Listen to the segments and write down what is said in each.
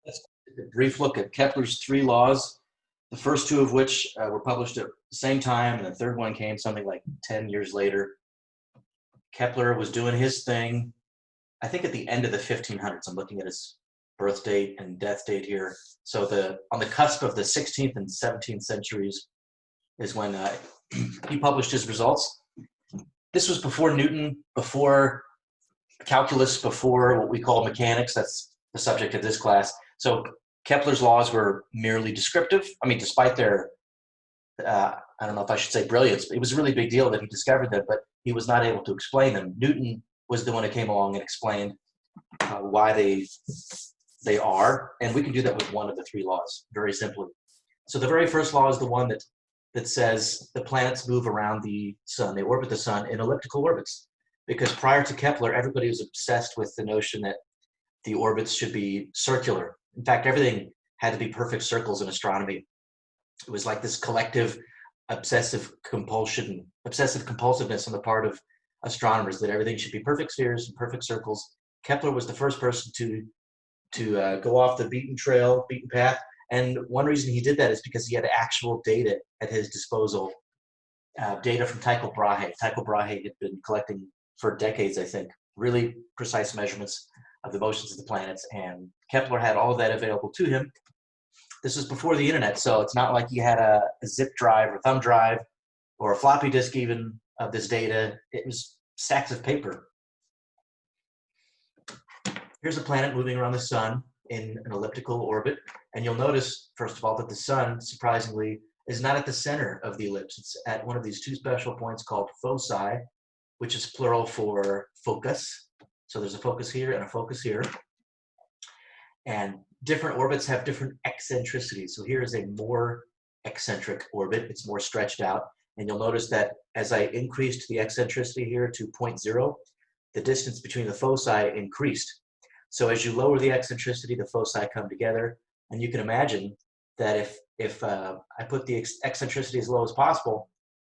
Let's take a brief look at Kepler's three laws, the first two of which were published at the same time, and the third one came something like 10 years later. Kepler was doing his thing, I think at the end of the 1500s. I'm looking at his birth date and death date here. So on the cusp of the 16th and 17th centuries is when he published his results. This was before Newton, before calculus, before what we call mechanics. That's the subject of this class. So Kepler's laws were merely descriptive. I mean, despite their, I don't know if I should say brilliance, but it was a really big deal that he discovered them, but he was not able to explain them. Newton was the one who came along and explained why they are, and we can do that with one of the three laws, very simply. So the very first law is the one that says the planets move around the sun. They orbit the sun in elliptical orbits, because prior to Kepler, everybody was obsessed with the notion that the orbits should be circular. In fact, everything had to be perfect circles in astronomy. It was like this collective obsessive compulsiveness on the part of astronomers that everything should be perfect spheres and perfect circles. Kepler was the first person to go off the beaten path. And one reason he did that is because he had actual data at his disposal, data from Tycho Brahe. Tycho Brahe had been collecting for decades, I think, really precise measurements of the motions of the planets, and Kepler had all of that available to him. This was before the internet, so it's not like he had a zip drive or thumb drive or a floppy disk even of this data. It was stacks of paper. Here's a planet moving around the sun in an elliptical orbit, and you'll notice, first of all, that the sun, surprisingly, is not at the center of the ellipse. It's at one of these two special points called foci, which is plural for focus. So there's a focus here and a focus here. And different orbits have different eccentricities. So here is a more eccentric orbit. It's more stretched out. And you'll notice that as I increased the eccentricity here to 0.0, the distance between the foci increased. So as you lower the eccentricity, the foci come together. And you can imagine that if I put the eccentricity as low as possible,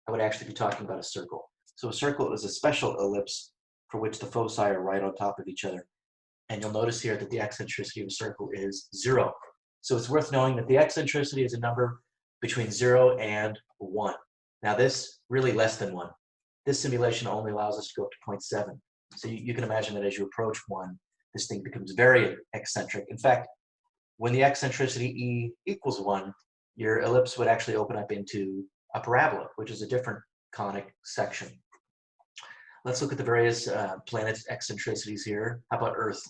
I would actually be talking about a circle. So a circle is a special ellipse for which the foci are right on top of each other. And you'll notice here that the eccentricity of a circle is 0. So it's worth knowing that the eccentricity is a number between 0 and 1. Now this, really less than 1. This simulation only allows us to go up to 0.7. So you can imagine that as you approach 1, this thing becomes very eccentric. In fact, when the eccentricity E equals 1, your ellipse would actually open up into a parabola, which is a different conic section. Let's look at the various planets' eccentricities here. How about Earth?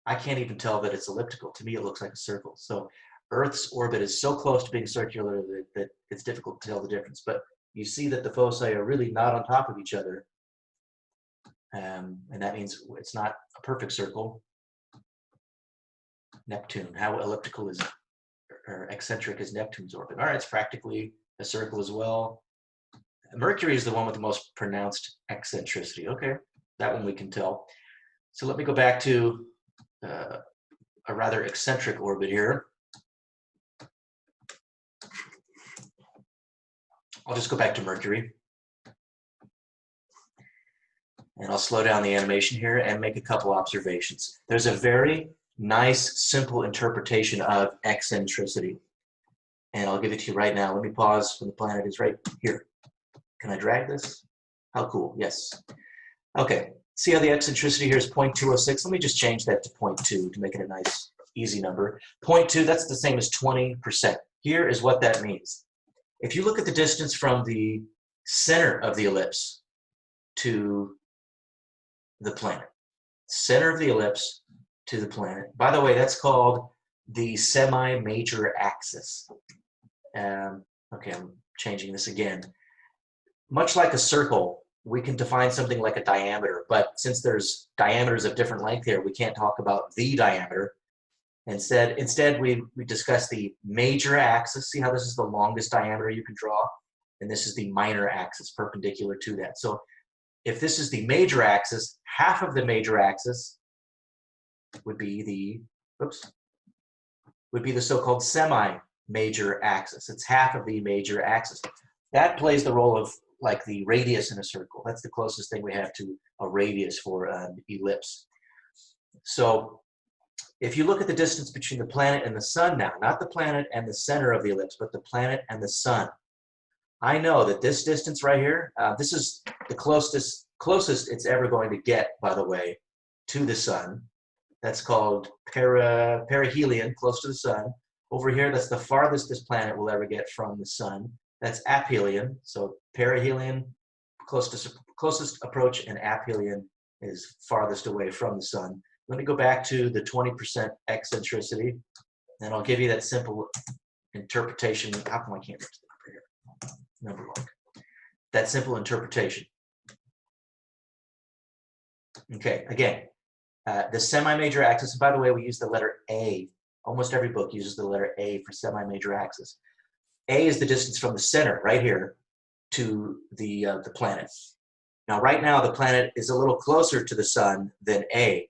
I can't even tell that it's elliptical. To me, it looks like a circle. So Earth's orbit is so close to being circular that it's difficult to tell the difference. But you see that the foci are really not on top of each other. And that means it's not a perfect circle. Neptune, how elliptical is, or eccentric is Neptune's orbit? All right, it's practically a circle as well. Mercury is the one with the most pronounced eccentricity. Okay, that one we can tell. So let me go back to a rather eccentric orbit here. I'll just go back to Mercury. And I'll slow down the animation here and make a couple observations. There's a very nice, simple interpretation of eccentricity. And I'll give it to you right now. Let me pause when the planet is right here. Can I drag this? How cool, yes. Okay, see how the eccentricity here is 0.206? Let me just change that to 0.2 to make it a nice, easy number. 0.2, that's the same as 20%. Here is what that means. If you look at the distance from the center of the ellipse to the planet, center of the ellipse to the planet. By the way, that's called the semi-major axis. Okay, I'm changing this again. Much like a circle, we can define something like a diameter, but since there's diameters of different length here, we can't talk about the diameter. Instead we discuss the major axis. See how this is the longest diameter you can draw? And this is the minor axis perpendicular to that. So if this is the major axis, half of the major axis would be the so-called semi-major axis. It's half of the major axis. That plays the role of like the radius in a circle. That's the closest thing we have to a radius for an ellipse. So if you look at the distance between the planet and the sun now, not the planet and the center of the ellipse, but the planet and the sun, I know that this distance right here, this is the closest it's ever going to get, by the way, to the sun. That's called perihelion, close to the sun. Over here, that's the farthest this planet will ever get from the sun. That's aphelion. So perihelion, closest approach, and aphelion is farthest away from the sun. Let me go back to the 20% eccentricity, and I'll give you that simple interpretation. How come I can't reach the number here? Number one. That simple interpretation. Okay, again, the semi-major axis, and by the way, we use the letter A. Almost every book uses the letter A for semi-major axis. A is the distance from the center, right here, to the planet. Now, right now, the planet is a little closer to the sun than A.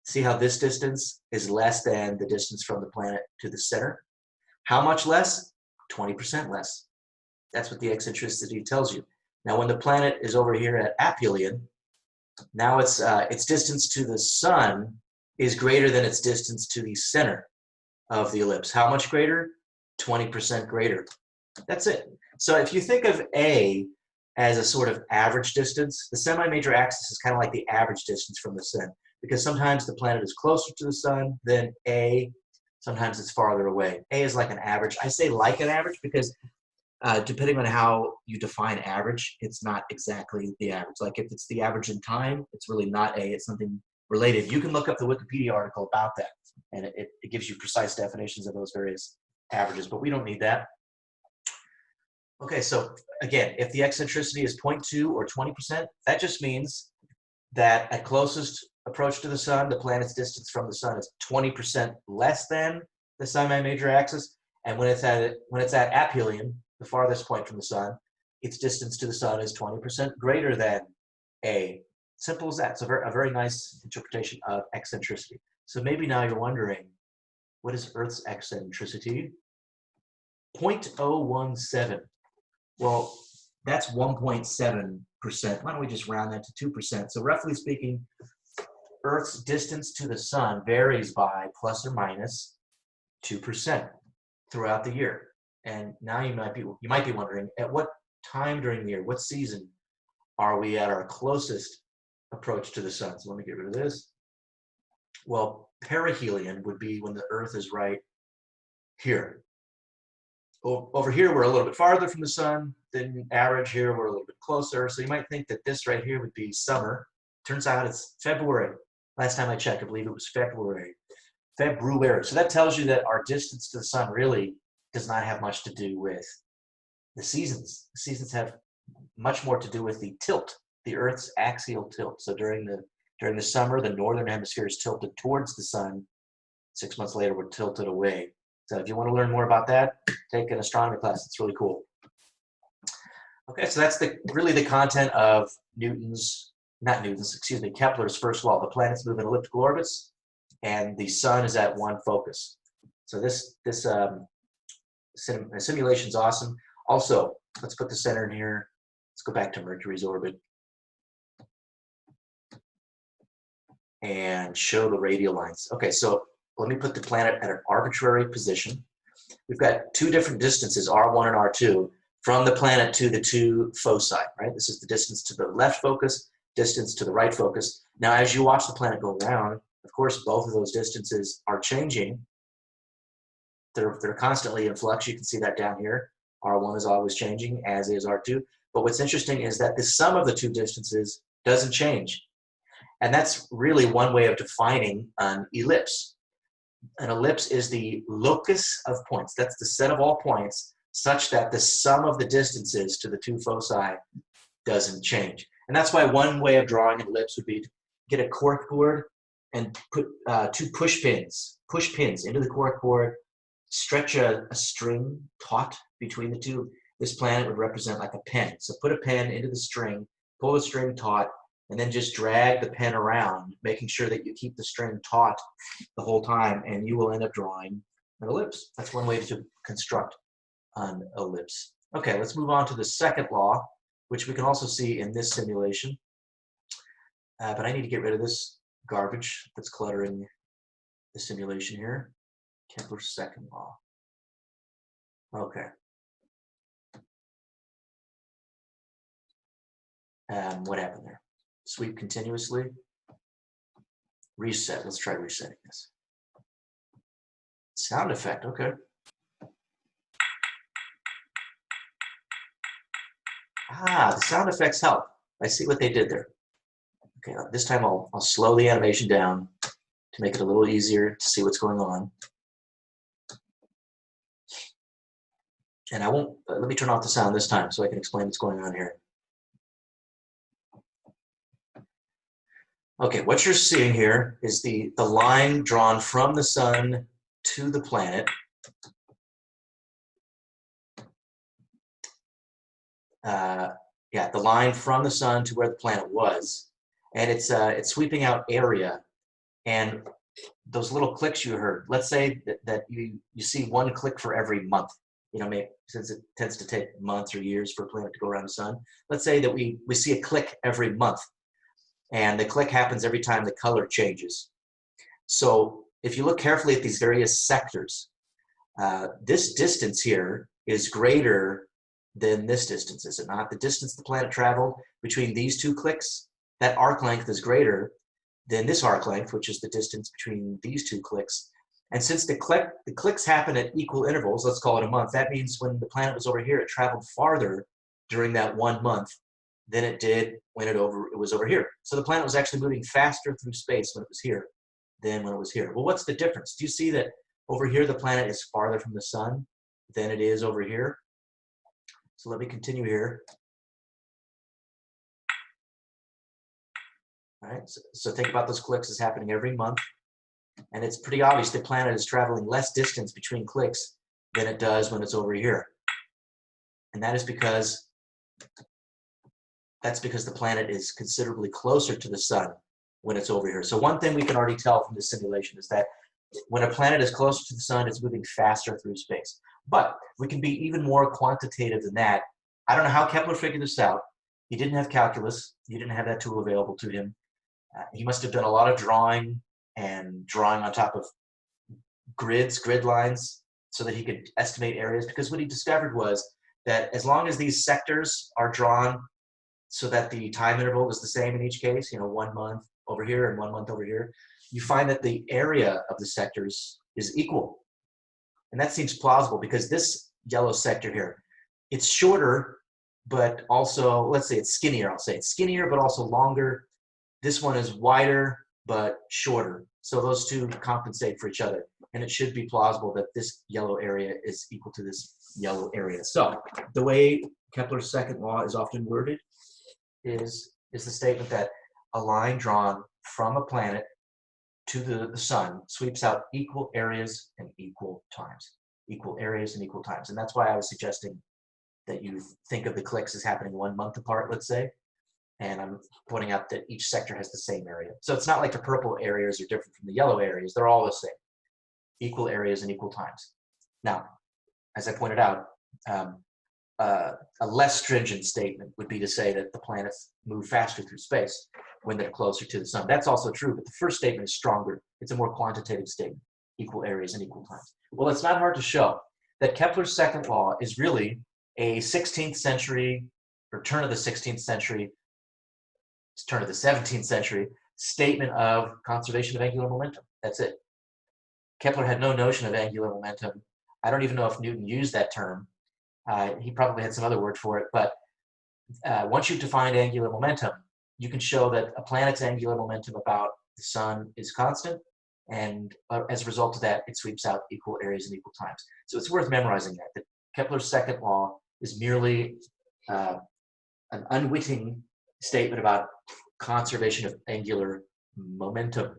See how this distance is less than the distance from the planet to the center? How much less? 20% less. That's what the eccentricity tells you. Now, when the planet is over here at aphelion, now its distance to the sun is greater than its distance to the center of the ellipse. How much greater? 20% greater. That's it. So if you think of A as a sort of average distance, the semi-major axis is kind of like the average distance from the sun, because sometimes the planet is closer to the sun than A, sometimes it's farther away. A is like an average. I say like an average because depending on how you define average, it's not exactly the average. Like if it's the average in time, it's really not A, it's something related. You can look up the Wikipedia article about that, and it gives you precise definitions of those various averages, but we don't need that. Okay, so again, if the eccentricity is 0.2 or 20%, that just means that at closest approach to the sun, the planet's distance from the sun is 20% less than the semi-major axis, and when it's at aphelion, the farthest point from the sun, its distance to the sun is 20% greater than A. Simple as that. It's a very nice interpretation of eccentricity. So maybe now you're wondering, what is Earth's eccentricity? 0.017. Well, that's 1.7%. Why don't we just round that to 2%? So roughly speaking, Earth's distance to the sun varies by plus or minus 2% throughout the year. And now you might be wondering, at what time during the year, what season are we at our closest approach to the sun? So let me get rid of this. Well, perihelion would be when the Earth is right here. Over here, we're a little bit farther from the sun than average. Here, we're a little bit closer. So you might think that this right here would be summer. Turns out it's February. Last time I checked, I believe it was February. So that tells you that our distance to the sun really does not have much to do with the seasons. The seasons have much more to do with the tilt, the Earth's axial tilt. So during the summer, the northern hemisphere is tilted towards the sun. 6 months later, we're tilted away. So if you want to learn more about that, take an astronomy class. It's really cool. Okay, so that's really the content of Kepler's first law. The planets move in elliptical orbits, and the sun is at one focus. So this simulation is awesome. Also, let's put the center in here. Let's go back to Mercury's orbit and show the radial lines. Okay, so let me put the planet at an arbitrary position. We've got two different distances, R1 and R2, from the planet to the two foci, right? This is the distance to the left focus, distance to the right focus. Now, as you watch the planet go around, of course, both of those distances are changing. They're constantly in flux. You can see that down here. R1 is always changing, as is R2. But what's interesting is that the sum of the two distances doesn't change. And that's really one way of defining an ellipse. An ellipse is the locus of points. That's the set of all points such that the sum of the distances to the two foci doesn't change. And that's why one way of drawing an ellipse would be to get a cork board and put two push pins into the cork board, stretch a string taut between the two. This planet would represent like a pen. So put a pen into the string, pull the string taut, and then just drag the pen around, making sure that you keep the string taut the whole time, and you will end up drawing an ellipse. That's one way to construct an ellipse. Okay, let's move on to the second law, which we can also see in this simulation. But I need to get rid of this garbage that's cluttering the simulation here. Kepler's second law. Okay. What happened there? Sweep continuously. Reset. Let's try resetting this. Sound effect. Okay. Ah, the sound effects help. I see what they did there. Okay, this time I'll slow the animation down to make it a little easier to see what's going on. And I won't, let me turn off the sound this time so I can explain what's going on here. Okay, what you're seeing here is the line drawn from the sun to the planet. Yeah, the line from the sun to where the planet was. And it's sweeping out area. And those little clicks you heard, let's say that you see one click for every month. You know, maybe, since it tends to take months or years for a planet to go around the sun. Let's say that we see a click every month. And the click happens every time the color changes. So if you look carefully at these various sectors, this distance here is greater than this distance, is it not? The distance the planet traveled between these two clicks, that arc length is greater than this arc length, which is the distance between these two clicks. And since the clicks happen at equal intervals, let's call it a month, that means when the planet was over here, it traveled farther during that 1 month than it did when it was over here. So the planet was actually moving faster through space when it was here than when it was here. Well, what's the difference? Do you see that over here the planet is farther from the sun than it is over here? So let me continue here. All right, so think about those clicks as happening every month. And it's pretty obvious the planet is traveling less distance between clicks than it does when it's over here. And that is because the planet is considerably closer to the sun when it's over here. So one thing we can already tell from this simulation is that when a planet is closer to the sun, it's moving faster through space. But we can be even more quantitative than that. I don't know how Kepler figured this out. He didn't have calculus. He didn't have that tool available to him. He must have done a lot of drawing on top of grid lines so that he could estimate areas, because what he discovered was that as long as these sectors are drawn so that the time interval is the same in each case, you know, 1 month over here and 1 month over here, you find that the area of the sectors is equal. And that seems plausible because this yellow sector here, it's shorter, but also, let's say it's skinnier, I'll say it's skinnier, but also longer. This one is wider, but shorter. So those two compensate for each other. And it should be plausible that this yellow area is equal to this yellow area. So the way Kepler's second law is often worded is the statement that a line drawn from a planet to the sun sweeps out equal areas and equal times. Equal areas and equal times. And that's why I was suggesting that you think of the clicks as happening 1 month apart, let's say. And I'm pointing out that each sector has the same area. So it's not like the purple areas are different from the yellow areas. They're all the same. Equal areas and equal times. Now, as I pointed out, a less stringent statement would be to say that the planets move faster through space when they're closer to the sun. That's also true, but the first statement is stronger. It's a more quantitative statement, equal areas and equal times. Well, it's not hard to show that Kepler's second law is really a 16th century, or turn of the 16th century, turn of the 17th century statement of conservation of angular momentum. That's it. Kepler had no notion of angular momentum. I don't even know if Newton used that term. He probably had some other word for it, but once you've defined angular momentum, you can show that a planet's angular momentum about the sun is constant, and as a result of that, it sweeps out equal areas and equal times. So it's worth memorizing that Kepler's second law is merely an unwitting statement about conservation of angular momentum.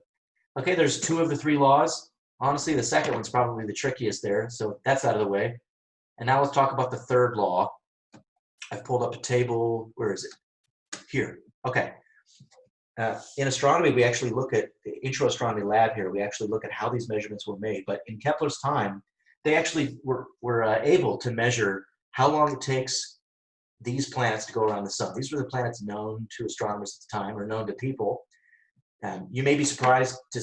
Okay, there's 2 of the 3 laws. Honestly, the second one's probably the trickiest there, so that's out of the way. And now let's talk about the third law. I've pulled up a table. Where is it? Here. Okay. In astronomy, we actually look at the intro astronomy lab here. We actually look at how these measurements were made. But in Kepler's time, they actually were able to measure how long it takes these planets to go around the sun. These were the planets known to astronomers at the time, or known to people. You may be surprised to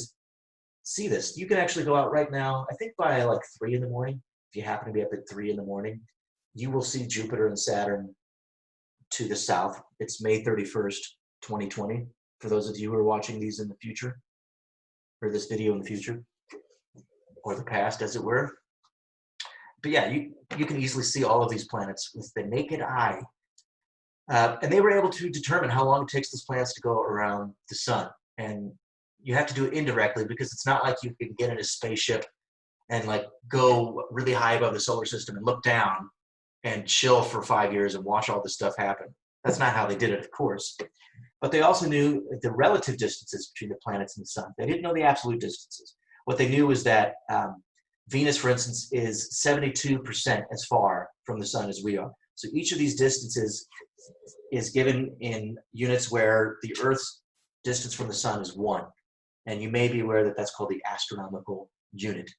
see this. You can actually go out right now, I think by like 3 in the morning, if you happen to be up at 3 in the morning, you will see Jupiter and Saturn to the south. It's May 31st, 2020, for those of you who are watching these in the future, or this video in the future, or the past, as it were. But yeah, you can easily see all of these planets with the naked eye. And they were able to determine how long it takes these planets to go around the sun. And you have to do it indirectly, because it's not like you can get in a spaceship and like go really high above the solar system and look down and chill for 5 years and watch all this stuff happen. That's not how they did it, of course. But they also knew the relative distances between the planets and the sun. They didn't know the absolute distances. What they knew was that Venus, for instance, is 72% as far from the sun as we are. So each of these distances is given in units where the Earth's distance from the sun is 1. And you may be aware that that's called the astronomical unit.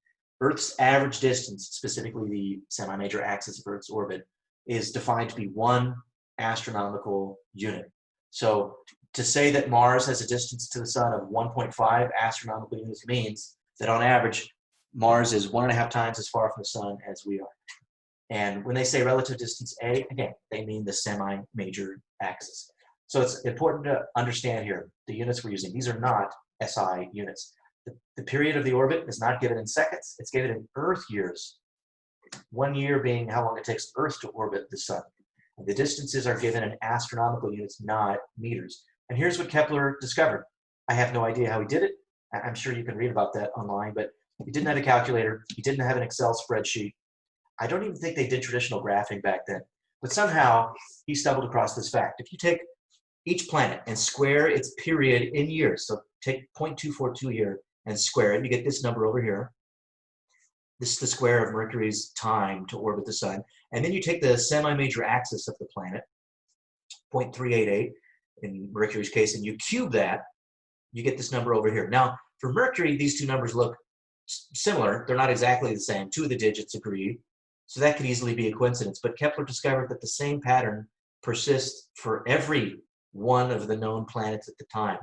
Earth's average distance, specifically the semi-major axis of Earth's orbit, is defined to be 1 astronomical unit. So to say that Mars has a distance to the sun of 1.5 astronomical units means that on average, Mars is 1.5 times as far from the sun as we are. And when they say relative distance A, again, they mean the semi-major axis. So it's important to understand here the units we're using. These are not SI units. The period of the orbit is not given in seconds. It's given in Earth years. 1 year being how long it takes Earth to orbit the sun. And the distances are given in astronomical units, not meters. And here's what Kepler discovered. I have no idea how he did it. I'm sure you can read about that online, but he didn't have a calculator. He didn't have an Excel spreadsheet. I don't even think they did traditional graphing back then. But somehow he stumbled across this fact. If you take each planet and square its period in years, so take 0.242 here and square it, you get this number over here. This is the square of Mercury's time to orbit the sun. And then you take the semi-major axis of the planet, 0.388 in Mercury's case, and you cube that, you get this number over here. Now, for Mercury, these two numbers look similar. They're not exactly the same. 2 of the digits agree. So that could easily be a coincidence. But Kepler discovered that the same pattern persists for every one of the known planets at the time.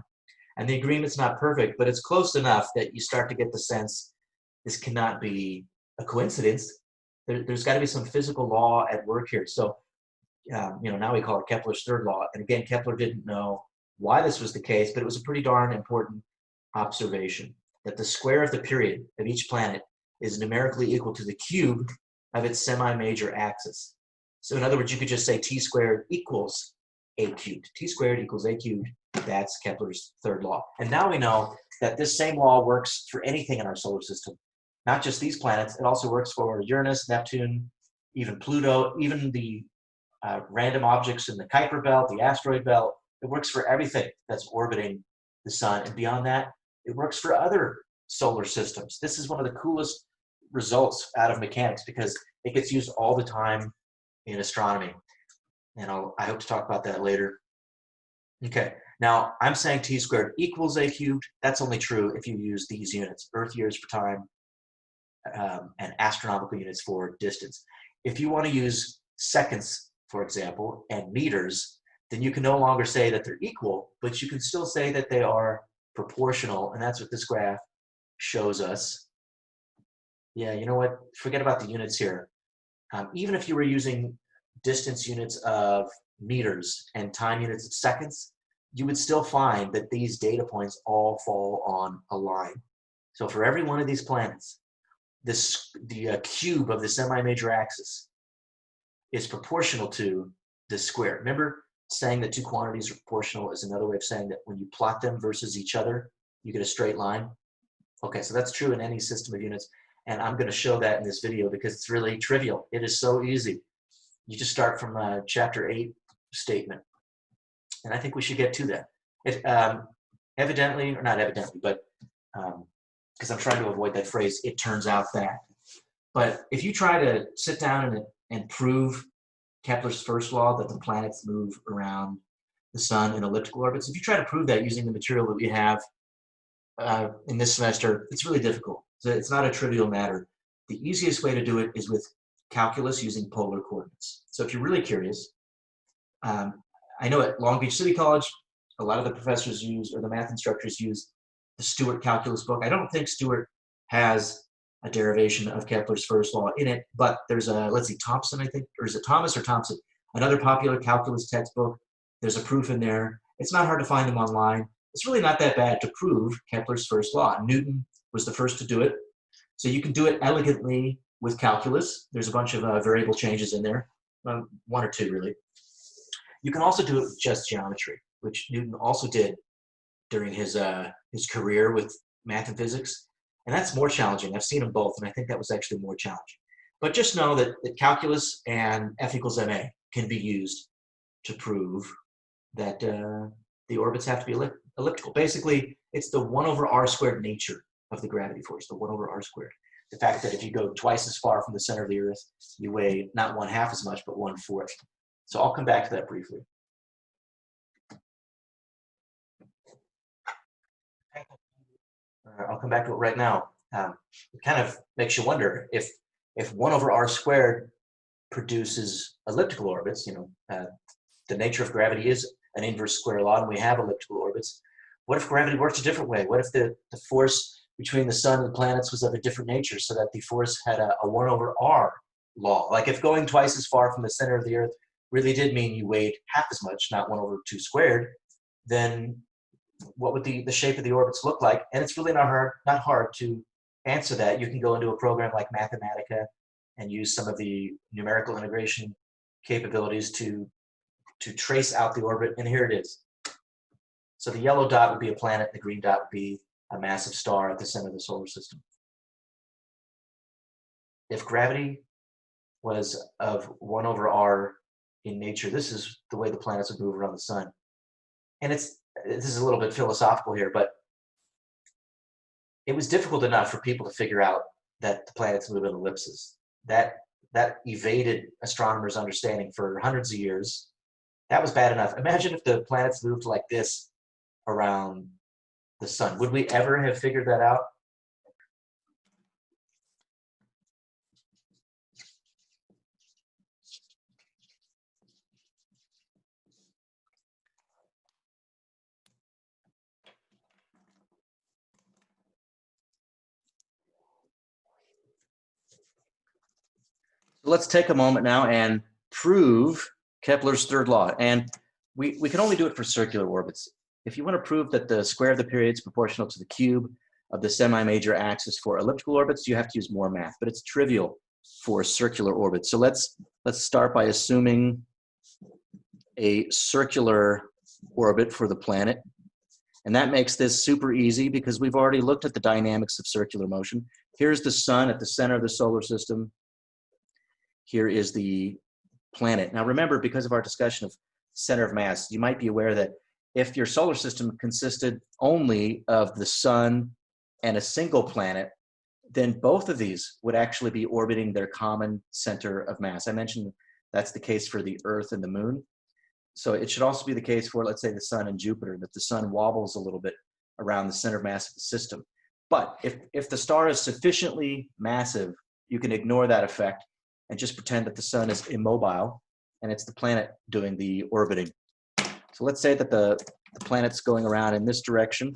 And the agreement's not perfect, but it's close enough that you start to get the sense this cannot be a coincidence. There's got to be some physical law at work here. So, now we call it Kepler's third law. And again, Kepler didn't know why this was the case, but it was a pretty darn important observation that the square of the period of each planet is numerically equal to the cube of its semi-major axis. So in other words, you could just say t squared equals a cubed. T squared equals a cubed. That's Kepler's third law. And now we know that this same law works for anything in our solar system, not just these planets. It also works for Uranus, Neptune, even Pluto, even the random objects in the Kuiper belt, the asteroid belt. It works for everything that's orbiting the sun. And beyond that, it works for other solar systems. This is one of the coolest results out of mechanics because it gets used all the time in astronomy. And I hope to talk about that later. Okay, now I'm saying t squared equals a cubed. That's only true if you use these units, Earth years for time and astronomical units for distance. If you want to use seconds, for example, and meters, then you can no longer say that they're equal, but you can still say that they are proportional, and that's what this graph shows us. Yeah, you know what? Forget about the units here. Even if you were using distance units of meters and time units of seconds, you would still find that these data points all fall on a line. So for every one of these planets, the cube of the semi-major axis is proportional to this square. Remember, saying that two quantities are proportional is another way of saying that when you plot them versus each other, you get a straight line. Okay, so that's true in any system of units. And I'm going to show that in this video because it's really trivial. It is so easy. You just start from chapter 8 statement. And I think we should get to that. It, evidently, or not evidently, but because I'm trying to avoid that phrase, it turns out that. But if you try to sit down and prove Kepler's first law that the planets move around the sun in elliptical orbits, if you try to prove that using the material that we have in this semester, it's really difficult. So it's not a trivial matter. The easiest way to do it is with calculus using polar coordinates. So if you're really curious, I know at Long Beach City College, a lot of the professors use, or the math instructors use the Stewart calculus book. I don't think Stewart has a derivation of Kepler's first law in it, but there's a, let's see, Thompson, I think, or is it Thomas or Thompson? Another popular calculus textbook. There's a proof in there. It's not hard to find them online. It's really not that bad to prove Kepler's first law. Newton was the first to do it. So you can do it elegantly with calculus. There's a bunch of variable changes in there, one or two really. You can also do it with just geometry, which Newton also did during his career with math and physics. And that's more challenging. I've seen them both, and I think that was actually more challenging. But just know that calculus and F equals ma can be used to prove that the orbits have to be elliptical. Basically, it's the 1 over r squared nature of the gravity force, the 1 over r squared. The fact that if you go twice as far from the center of the Earth, you weigh not 1/2 as much, but 1/4. So I'll come back to that briefly. I'll come back to it right now. It kind of makes you wonder if 1 over r squared produces elliptical orbits, the nature of gravity is an inverse square law, and we have elliptical orbits. What if gravity works a different way? What if the force between the sun and the planets was of a different nature, so that the force had a 1 over r law? Like if going twice as far from the center of the Earth really did mean you weighed half as much, not 1 over 2 squared, then what would the shape of the orbits look like? And it's really not hard to answer that. You can go into a program like Mathematica and use some of the numerical integration capabilities to trace out the orbit, and here it is. So the yellow dot would be a planet, the green dot would be a massive star at the center of the solar system. If gravity was of 1 over r in nature, this is the way the planets would move around the sun. And this is a little bit philosophical here, but it was difficult enough for people to figure out that the planets move in ellipses. That evaded astronomers' understanding for hundreds of years. That was bad enough. Imagine if the planets moved like this around the sun. Would we ever have figured that out? Let's take a moment now and prove Kepler's third law. And we can only do it for circular orbits. If you want to prove that the square of the period is proportional to the cube of the semi-major axis for elliptical orbits, you have to use more math, but it's trivial for circular orbits. So let's start by assuming a circular orbit for the planet. And that makes this super easy because we've already looked at the dynamics of circular motion. Here's the sun at the center of the solar system. Here is the planet. Now remember, because of our discussion of center of mass, you might be aware that if your solar system consisted only of the sun and a single planet, then both of these would actually be orbiting their common center of mass. I mentioned that's the case for the Earth and the Moon. So it should also be the case for, let's say, the sun and Jupiter, that the sun wobbles a little bit around the center of mass of the system. But if the star is sufficiently massive, you can ignore that effect and just pretend that the sun is immobile and it's the planet doing the orbiting. So let's say that the planet's going around in this direction.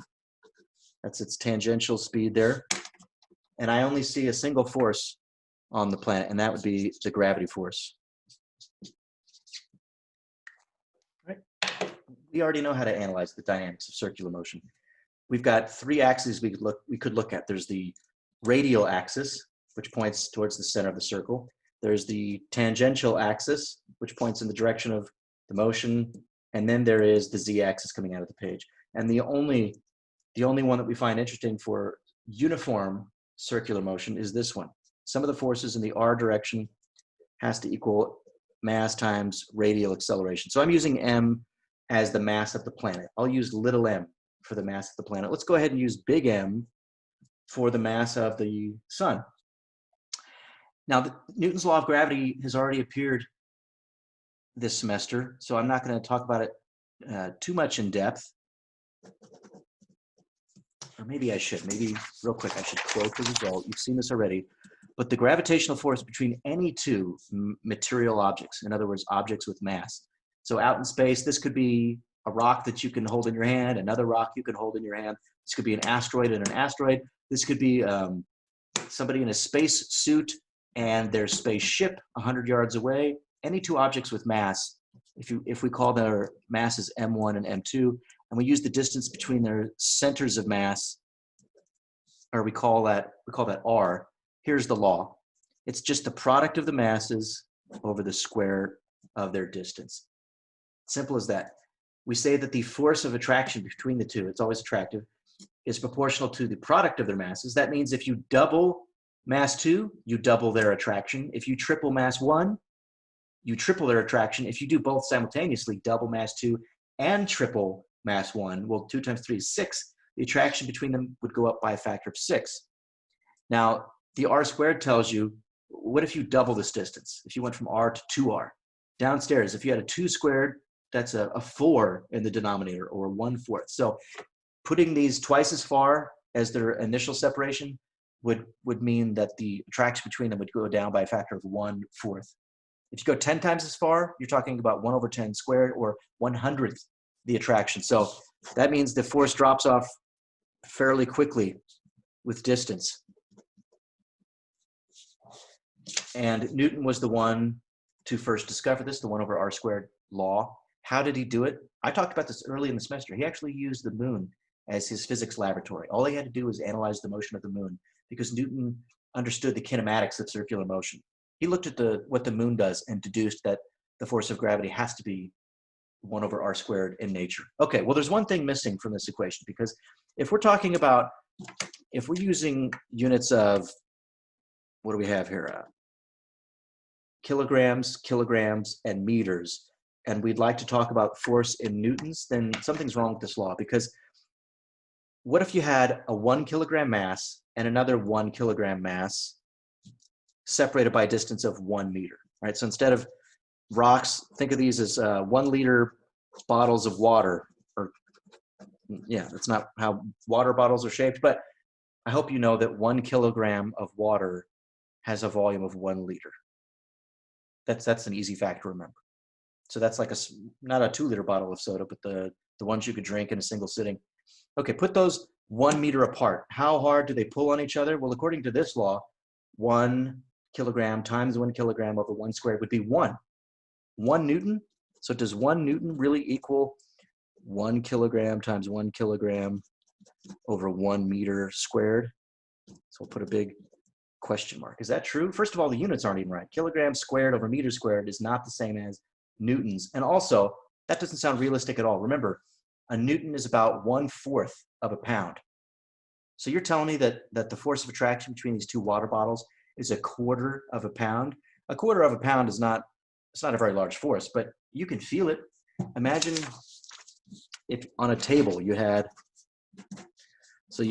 That's its tangential speed there. And I only see a single force on the planet, and that would be the gravity force. Right? We already know how to analyze the dynamics of circular motion. We've got 3 axes we could look at. There's the radial axis, which points towards the center of the circle. There's the tangential axis, which points in the direction of the motion. And then there is the z-axis coming out of the page. And the only one that we find interesting for uniform circular motion is this one. Some of the forces in the r direction has to equal mass times radial acceleration. So I'm using m as the mass of the planet. I'll use little m for the mass of the planet. Let's go ahead and use big M for the mass of the sun. Now, Newton's law of gravity has already appeared this semester, so I'm not going to talk about it too much in depth. Or maybe I should. Maybe real quick, I should quote the result. You've seen this already. But the gravitational force between any 2 material objects, in other words, objects with mass. So out in space, this could be a rock that you can hold in your hand, another rock you can hold in your hand, This could be an asteroid and an asteroid. This could be somebody in a space suit and their spaceship 100 yards away. Any two objects with mass, if we call their masses M1 and M2, and we use the distance between their centers of mass, or we call that R, here's the law. It's just the product of the masses over the square of their distance. Simple as that. We say that the force of attraction between the two, it's always attractive, is proportional to the product of their masses. That means if you double mass 2, you double their attraction. If you triple mass 1, you triple their attraction. If you do both simultaneously, double mass 2 and triple mass 1, well, 2 times 3 is 6. The attraction between them would go up by a factor of 6. Now, the R squared tells you, what if you double this distance? If you went from R to 2R. Downstairs, if you had a 2 squared, that's a 4 in the denominator, or 1/4. So putting these twice as far as their initial separation would mean that the attraction between them would go down by a factor of 1/4. If you go 10 times as far, you're talking about 1/10 squared, or 1/100th the attraction. So that means the force drops off fairly quickly with distance. And Newton was the one to first discover this, the 1 over R squared law. How did he do it? I talked about this early in the semester. He actually used the moon as his physics laboratory. All he had to do was analyze the motion of the moon, because Newton understood the kinematics of circular motion. He looked at what the moon does and deduced that the force of gravity has to be 1 over R squared in nature. Okay, well, there's one thing missing from this equation, because if we're talking about, if we're using units of, what do we have here? Kilograms, and meters, and we'd like to talk about force in newtons, then something's wrong with this law. Because what if you had a 1 kilogram mass and another 1 kilogram mass separated by a distance of 1 meter, right? So instead of rocks, think of these as 1 liter bottles of water, or yeah, that's not how water bottles are shaped, but I hope you know that 1 kilogram of water has a volume of 1 liter. That's an easy fact to remember. So that's like not a 2 liter bottle of soda, but the ones you could drink in a single sitting. Okay, put those 1 meter apart. How hard do they pull on each other? Well, according to this law, 1 kilogram times 1 kilogram over 1 squared would be 1. 1 Newton. So does 1 Newton really equal 1 kilogram times 1 kilogram over 1 meter squared? So we'll put a big question mark. Is that true? First of all, the units aren't even right. Kilograms squared over meter squared is not the same as newtons. And also, that doesn't sound realistic at all. Remember, a newton is about 1/4 of a pound. So you're telling me that the force of attraction between these two water bottles is 1/4 of a pound? 1/4 of a pound is not, it's not a very large force, but you can feel it. Imagine if on a table you had, so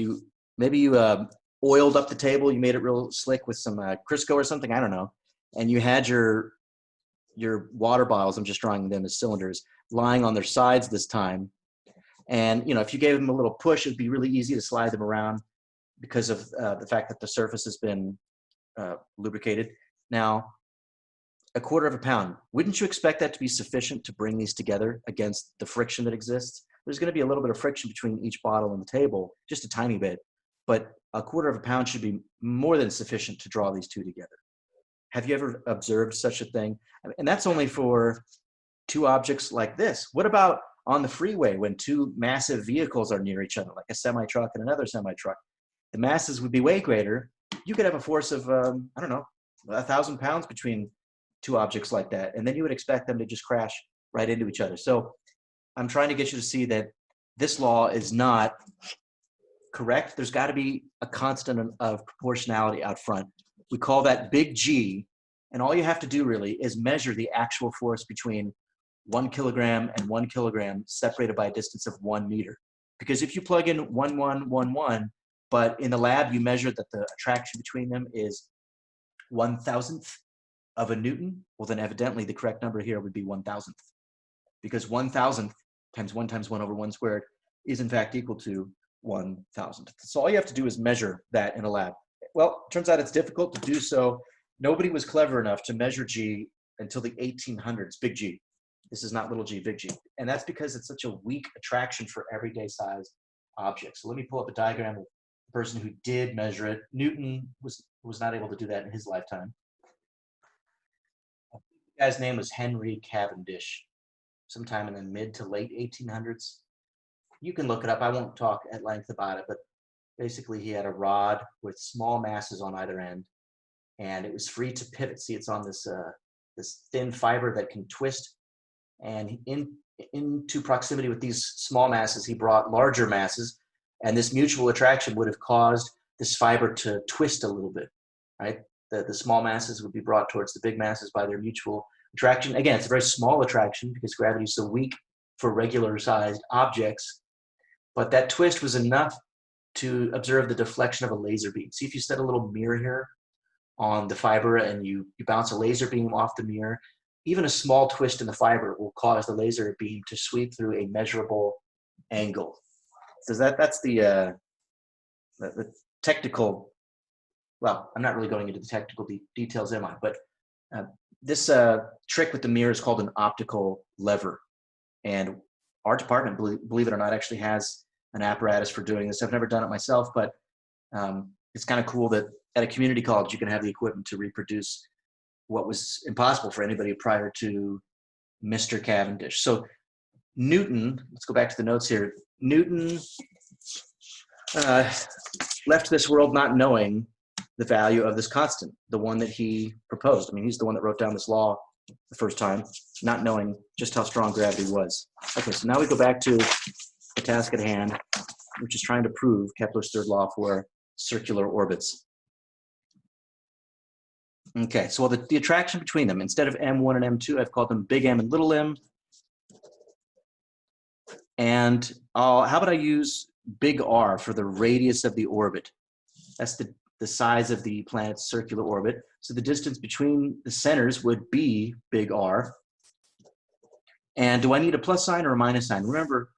maybe you oiled up the table, you made it real slick with some Crisco or something, I don't know, and you had your water bottles, I'm just drawing them as cylinders, lying on their sides this time. And if you gave them a little push, it'd be really easy to slide them around because of the fact that the surface has been lubricated. Now, 1/4 of a pound, wouldn't you expect that to be sufficient to bring these together against the friction that exists? There's going to be a little bit of friction between each bottle and the table, just a tiny bit, but 1/4 of a pound should be more than sufficient to draw these two together. Have you ever observed such a thing? And that's only for two objects like this. What about on the freeway when two massive vehicles are near each other, like a semi-truck and another semi-truck? The masses would be way greater. You could have a force of, I don't know, 1,000 pounds between two objects like that, and then you would expect them to just crash right into each other. So I'm trying to get you to see that this law is not correct. There's got to be a constant of proportionality out front. We call that big G, and all you have to do really is measure the actual force between 1 kilogram and 1 kilogram separated by a distance of 1 meter. Because if you plug in 1, 1, 1, 1, but in the lab you measure that the attraction between them is 1,000th of a Newton, well then evidently the correct number here would be 1,000th. Because 1,000th times 1 over 1 squared is in fact equal to 1,000th. So all you have to do is measure that in a lab. Well, it turns out it's difficult to do so. Nobody was clever enough to measure G until the 1800s, big G. This is not little g, big G. And that's because it's such a weak attraction for everyday size objects. So let me pull up a diagram of the person who did measure it. Newton was not able to do that in his lifetime. The guy's name was Henry Cavendish, sometime in the mid to late 1800s. You can look it up. I won't talk at length about it, but basically he had a rod with small masses on either end, and it was free to pivot. See, it's on this this thin fiber that can twist, and into proximity with these small masses, he brought larger masses, and this mutual attraction would have caused this fiber to twist a little bit, right? The small masses would be brought towards the big masses by their mutual attraction. Again, it's a very small attraction because gravity is so weak for regular-sized objects, but that twist was enough to observe the deflection of a laser beam. See, if you set a little mirror here on the fiber and you bounce a laser beam off the mirror, even a small twist in the fiber will cause the laser beam to sweep through a measurable angle. So that's the technical, well, I'm not really going into the technical details, am I? But this trick with the mirror is called an optical lever. And our department, believe it or not, actually has an apparatus for doing this. I've never done it myself, but it's kind of cool that at a community college you can have the equipment to reproduce what was impossible for anybody prior to Mr. Cavendish. So Newton, let's go back to the notes here. Newton left this world not knowing the value of this constant, the one that he proposed. I mean, he's the one that wrote down this law the first time, not knowing just how strong gravity was. Okay, so now we go back to the task at hand, which is trying to prove Kepler's third law for circular orbits. Okay, so the attraction between them, instead of M1 and M2, I've called them big M and little m. And how about I use big R for the radius of the orbit? That's the size of the planet's circular orbit. So the distance between the centers would be big R. And do I need a plus sign or a minus sign? Remember,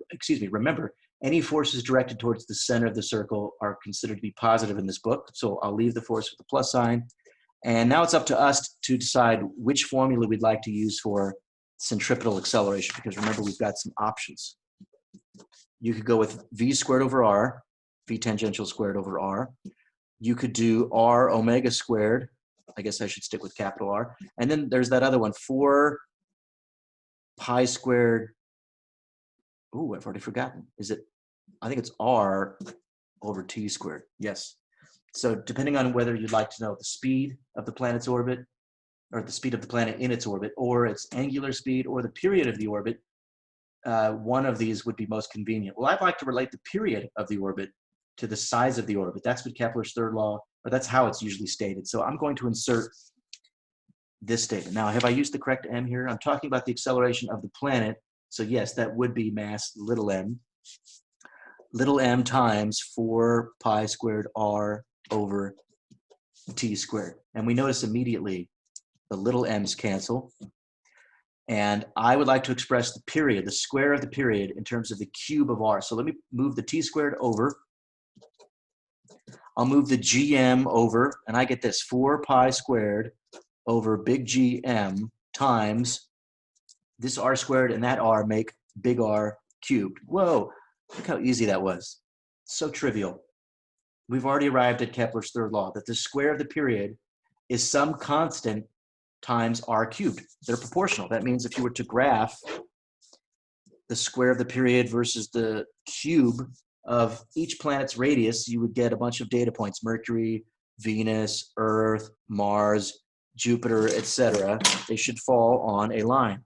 any forces directed towards the center of the circle are considered to be positive in this book. So I'll leave the force with the plus sign. And now it's up to us to decide which formula we'd like to use for centripetal acceleration, because remember, we've got some options. You could go with V squared over R, V tangential squared over R. You could do R omega squared. I guess I should stick with capital R. And then there's that other one, 4 pi squared. Ooh, I've already forgotten. I think it's R over T squared. Yes. So depending on whether you'd like to know the speed of the planet's orbit, or the speed of the planet in its orbit, or its angular speed, or the period of the orbit, one of these would be most convenient. Well, I'd like to relate the period of the orbit to the size of the orbit. That's what Kepler's third law, or that's how it's usually stated. So I'm going to insert this statement. Now, have I used the correct m here? I'm talking about the acceleration of the planet. So yes, that would be mass little m. Little m times 4 pi squared R over T squared. And we notice immediately the little m's cancel. And I would like to express the period, the square of the period, in terms of the cube of R. So let me move the T squared over. I'll move the GM over, and I get this 4 pi squared over big GM times this R squared and that R make big R cubed. Whoa, look how easy that was. So trivial. We've already arrived at Kepler's third law, that the square of the period is some constant times R cubed. They're proportional. That means if you were to graph the square of the period versus the cube of each planet's radius, you would get a bunch of data points: Mercury, Venus, Earth, Mars, Jupiter, etc. They should fall on a line.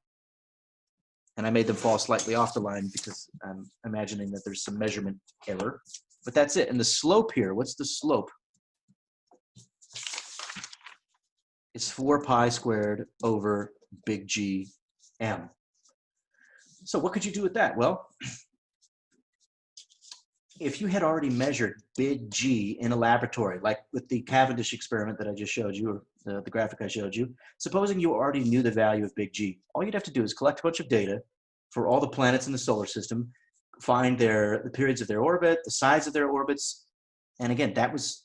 And I made them fall slightly off the line because I'm imagining that there's some measurement error. But that's it. And the slope here, what's the slope? It's 4 pi squared over big G M. So what could you do with that? Well, if you had already measured big G in a laboratory, like with the Cavendish experiment that I just showed you, or the graphic I showed you, supposing you already knew the value of big G, all you'd have to do is collect a bunch of data for all the planets in the solar system, find the periods of their orbit, the size of their orbits. And again, that was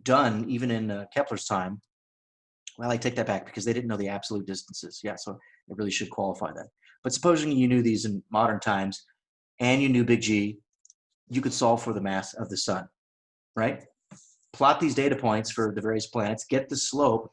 done even in Kepler's time. Well, I take that back because they didn't know the absolute distances. Yeah, so it really should qualify that. But supposing you knew these in modern times and you knew big G, you could solve for the mass of the sun, right? Plot these data points for the various planets, get the slope,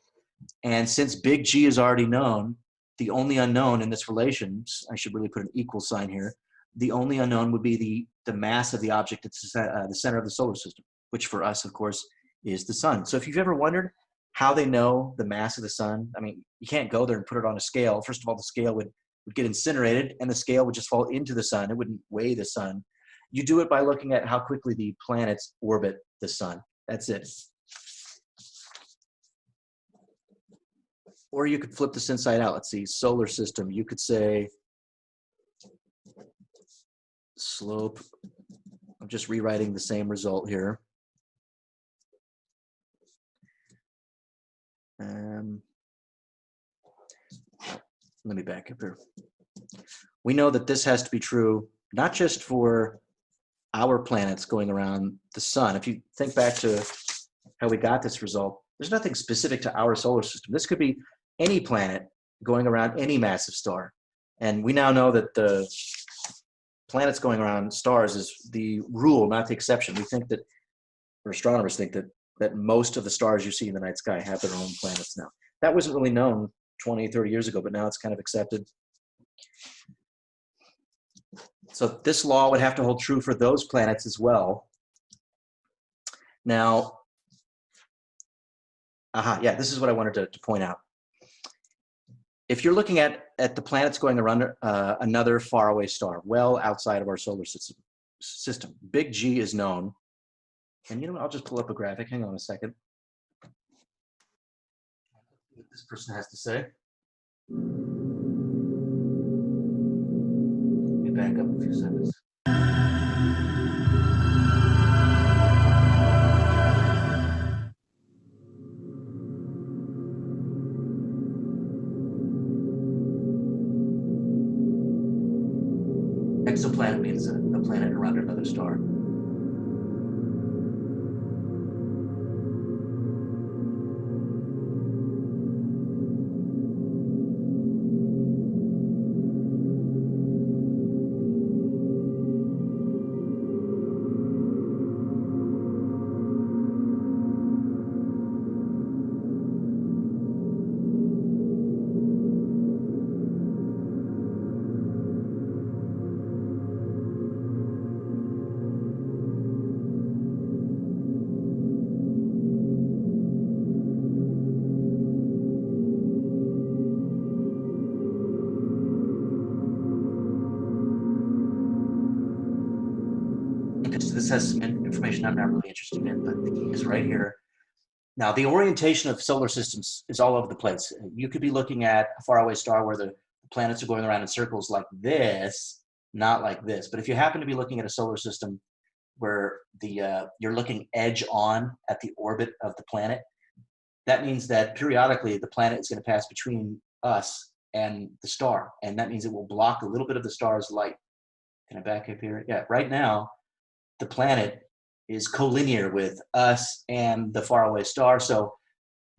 and since big G is already known, the only unknown in this relation, I should really put an equal sign here, the only unknown would be the mass of the object at the center of the solar system, which for us, of course, is the sun. So if you've ever wondered how they know the mass of the sun, I mean, you can't go there and put it on a scale. First of all, the scale would get incinerated and the scale would just fall into the sun. It wouldn't weigh the sun. You do it by looking at how quickly the planets orbit the sun. That's it. Or you could flip this inside out. Let's see, solar system. You could say slope. I'm just rewriting the same result here. Let me back up here. We know that this has to be true, not just for our planets going around the sun. If you think back to how we got this result, there's nothing specific to our solar system. This could be any planet going around any massive star. And we now know that the planets going around stars is the rule, not the exception. We think that, or astronomers think that most of the stars you see in the night sky have their own planets now. That wasn't really known 20, 30 years ago, but now it's kind of accepted. So this law would have to hold true for those planets as well. Now, yeah, this is what I wanted to point out. If you're looking at the planets going around another faraway star, well outside of our solar system, big G is known. And you know what, I'll just pull up a graphic. Hang on a second. What this person has to say. Let me back up a few seconds. Exoplanet means a planet around another star. This has some information I'm not really interested in, but the key is right here. Now, the orientation of solar systems is all over the place. You could be looking at a faraway star where the planets are going around in circles like this, not like this. But if you happen to be looking at a solar system where you're looking edge on at the orbit of the planet, that means that periodically the planet is going to pass between us and the star. And that means it will block a little bit of the star's light. Can I back up here? Yeah, right now, the planet is collinear with us and the faraway star. So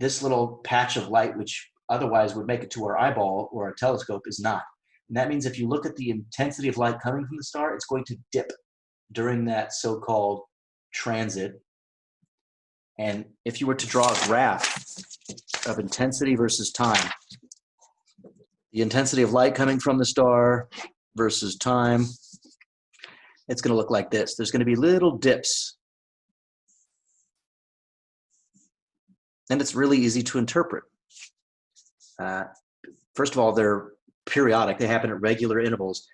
this little patch of light, which otherwise would make it to our eyeball or our telescope, is not. And that means if you look at the intensity of light coming from the star, it's going to dip during that so-called transit. And if you were to draw a graph of intensity versus time, the intensity of light coming from the star versus time, it's going to look like this. There's going to be little dips. And it's really easy to interpret. First of all, they're periodic. They happen at regular intervals.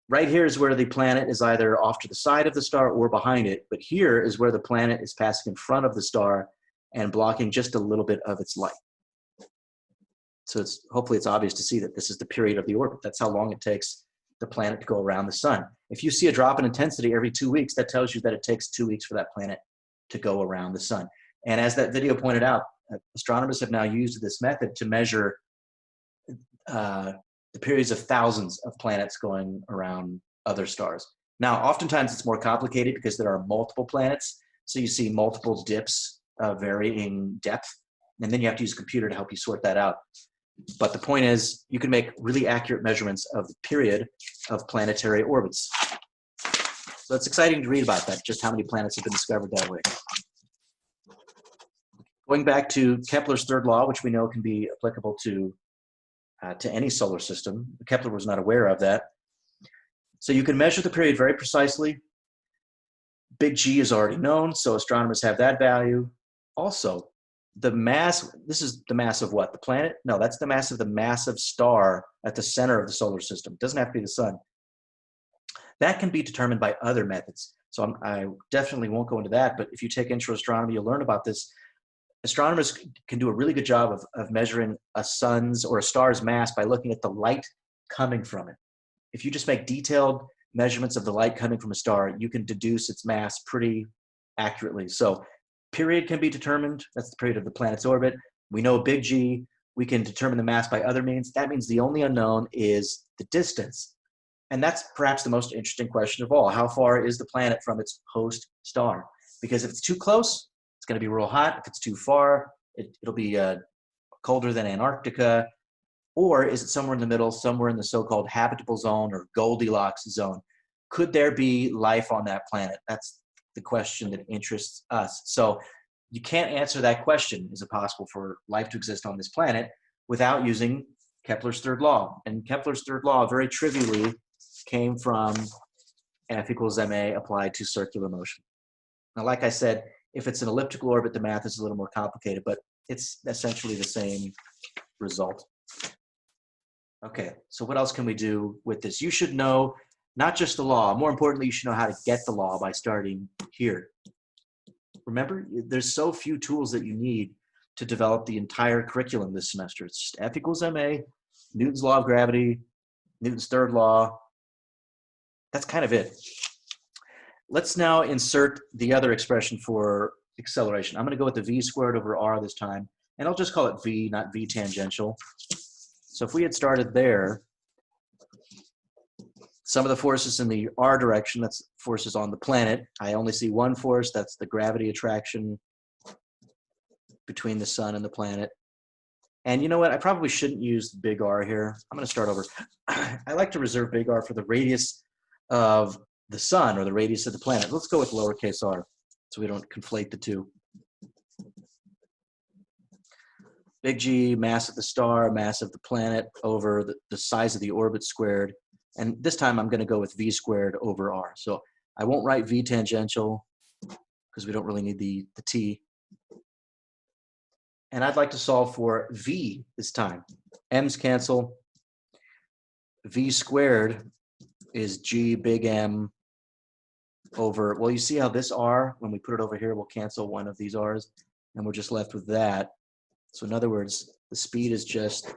Right here is where the planet is either off to the side of the star or behind it. But here is where the planet is passing in front of the star and blocking just a little bit of its light. So hopefully it's obvious to see that this is the period of the orbit. That's how long it takes the planet to go around the sun. If you see a drop in intensity every 2 weeks, that tells you that it takes 2 weeks for that planet to go around the sun. And as that video pointed out, astronomers have now used this method to measure the periods of thousands of planets going around other stars. Now, oftentimes it's more complicated because there are multiple planets. So you see multiple dips varying depth, and then you have to use a computer to help you sort that out. But the point is, you can make really accurate measurements of the period of planetary orbits. So it's exciting to read about that, just how many planets have been discovered that way. Going back to Kepler's third law, which we know can be applicable to any solar system. Kepler was not aware of that. So you can measure the period very precisely. Big G is already known, so astronomers have that value. Also, the mass, this is the mass of what? The planet? No, that's the mass of the massive star at the center of the solar system. It doesn't have to be the sun. That can be determined by other methods. So I definitely won't go into that, but if you take intro astronomy, you'll learn about this. Astronomers can do a really good job of measuring a sun's or a star's mass by looking at the light coming from it. If you just make detailed measurements of the light coming from a star, you can deduce its mass pretty accurately. So period can be determined. That's the period of the planet's orbit. We know big G. We can determine the mass by other means. That means the only unknown is the distance. And that's perhaps the most interesting question of all. How far is the planet from its host star? Because if it's too close, it's going to be real hot. If it's too far, it'll be colder than Antarctica. Or is it somewhere in the middle, somewhere in the so-called habitable zone or Goldilocks zone? Could there be life on that planet? That's the question that interests us. So you can't answer that question, is it possible for life to exist on this planet, without using Kepler's third law. And Kepler's third law, very trivially, came from F equals ma applied to circular motion. Now, like I said, if it's an elliptical orbit, the math is a little more complicated, but it's essentially the same result. Okay, so what else can we do with this? You should know not just the law. More importantly, you should know how to get the law by starting here. Remember, there's so few tools that you need to develop the entire curriculum this semester. It's just F equals ma, Newton's law of gravity, Newton's third law. That's kind of it. Let's now insert the other expression for acceleration. I'm going to go with the v squared over r this time, and I'll just call it v, not v tangential. So if we had started there, some of the forces in the r direction, that's forces on the planet. I only see one force, that's the gravity attraction between the sun and the planet. And you know what? I probably shouldn't use big R here. I'm going to start over. I like to reserve big R for the radius of the sun or the radius of the planet. Let's go with lowercase r so we don't conflate the two. Big G, mass of the star, mass of the planet over the size of the orbit squared. And this time I'm going to go with v squared over r. So I won't write v tangential because we don't really need the t. And I'd like to solve for v this time. M's cancel. V squared is g big M over, well, you see how this r, when we put it over here, will cancel one of these r's, and we're just left with that. So in other words, the speed is just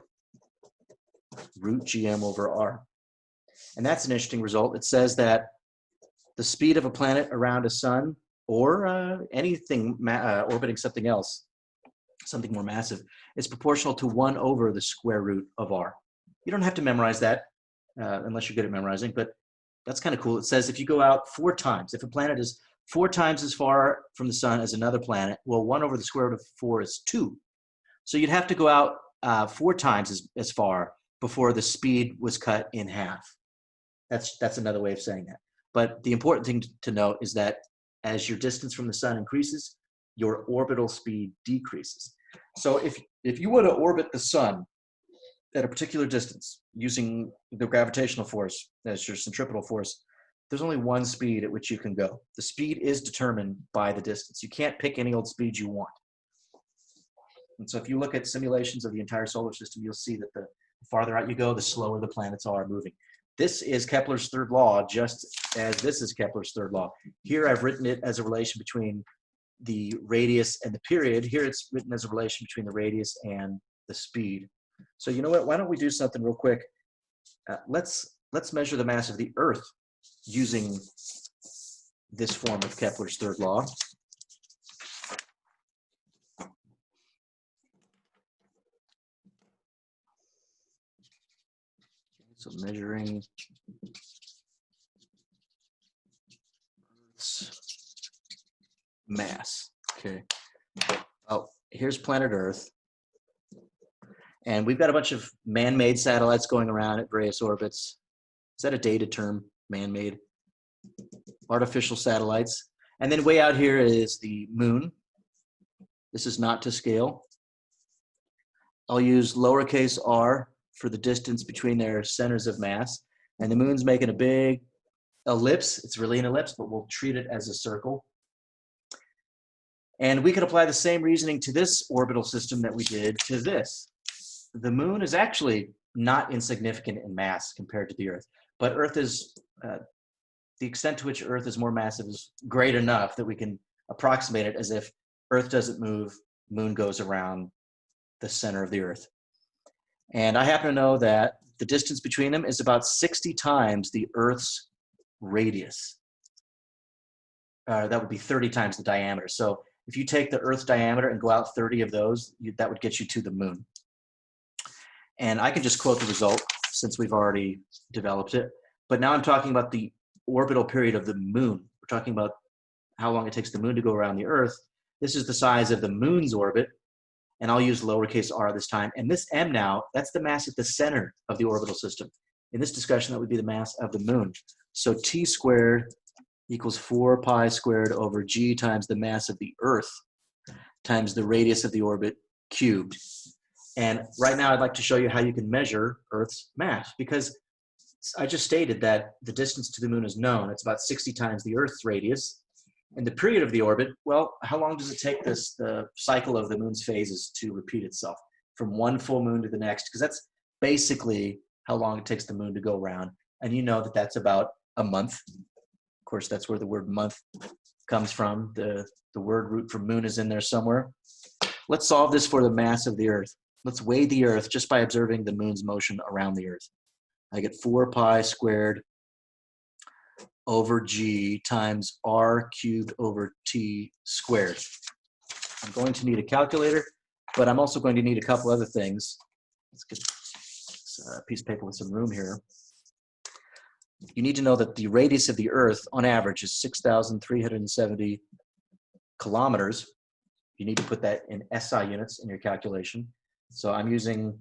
root gm over r. And that's an interesting result. It says that the speed of a planet around a sun or anything orbiting something else, something more massive, is proportional to 1 over the square root of r. You don't have to memorize that unless you're good at memorizing, but that's kind of cool. It says if you go out 4 times, if a planet is 4 times as far from the sun as another planet, well, 1 over the square root of 4 is 2. So you'd have to go out 4 times as far before the speed was cut in half. That's another way of saying that. But the important thing to note is that as your distance from the sun increases, your orbital speed decreases. So if you were to orbit the sun at a particular distance using the gravitational force as your centripetal force, there's only one speed at which you can go. The speed is determined by the distance. You can't pick any old speed you want. And so if you look at simulations of the entire solar system, you'll see that the farther out you go, the slower the planets are moving. This is Kepler's third law, just as this is Kepler's third law. Here I've written it as a relation between the radius and the period. Here it's written as a relation between the radius and the speed. So you know what? Why don't we do something real quick? Let's measure the mass of the Earth using this form of Kepler's third law. So measuring Earth's mass. Okay. Oh, here's planet Earth. And we've got a bunch of man-made satellites going around at various orbits. Is that a dated term, man-made? artificial satellites. And then way out here is the moon. This is not to scale. I'll use lowercase r for the distance between their centers of mass. And the moon's making a big ellipse. It's really an ellipse, but we'll treat it as a circle. And we could apply the same reasoning to this orbital system that we did to this. The moon is actually not insignificant in mass compared to the Earth, but Earth is, the extent to which Earth is more massive is great enough that we can approximate it as if Earth doesn't move, moon goes around the center of the Earth. And I happen to know that the distance between them is about 60 times the Earth's radius. That would be 30 times the diameter. So if you take the Earth's diameter and go out 30 of those, that would get you to the moon. And I can just quote the result since we've already developed it. But now I'm talking about the orbital period of the moon. We're talking about how long it takes the moon to go around the Earth. This is the size of the moon's orbit. And I'll use lowercase r this time. And this m now, that's the mass at the center of the orbital system. In this discussion, that would be the mass of the moon. So t squared equals 4 pi squared over g times the mass of the Earth times the radius of the orbit cubed. And right now I'd like to show you how you can measure Earth's mass, because I just stated that the distance to the moon is known. It's about 60 times the Earth's radius. And the period of the orbit, well, how long does it take the cycle of the moon's phases to repeat itself from one full moon to the next? Because that's basically how long it takes the moon to go around. And you know that that's about a month. Of course, that's where the word month comes from. The word root for moon is in there somewhere. Let's solve this for the mass of the Earth. Let's weigh the Earth just by observing the moon's motion around the Earth. I get 4 pi squared over g times r cubed over t squared. I'm going to need a calculator, but I'm also going to need a couple other things. Let's get a piece of paper with some room here. You need to know that the radius of the Earth, on average, is 6,370 kilometers. You need to put that in SI units in your calculation. So I'm using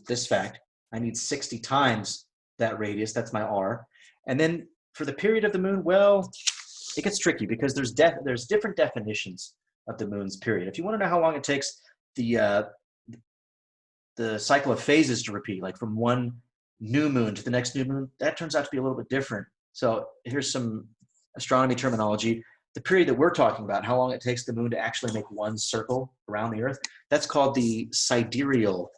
this fact. I need 60 times that radius. That's my r. And then for the period of the moon, well, it gets tricky because there's different definitions of the moon's period. If you want to know how long it takes the cycle of phases to repeat, like from one new moon to the next new moon, that turns out to be a little bit different. So here's some astronomy terminology. The period that we're talking about, how long it takes the moon to actually make one circle around the Earth, that's called the sidereal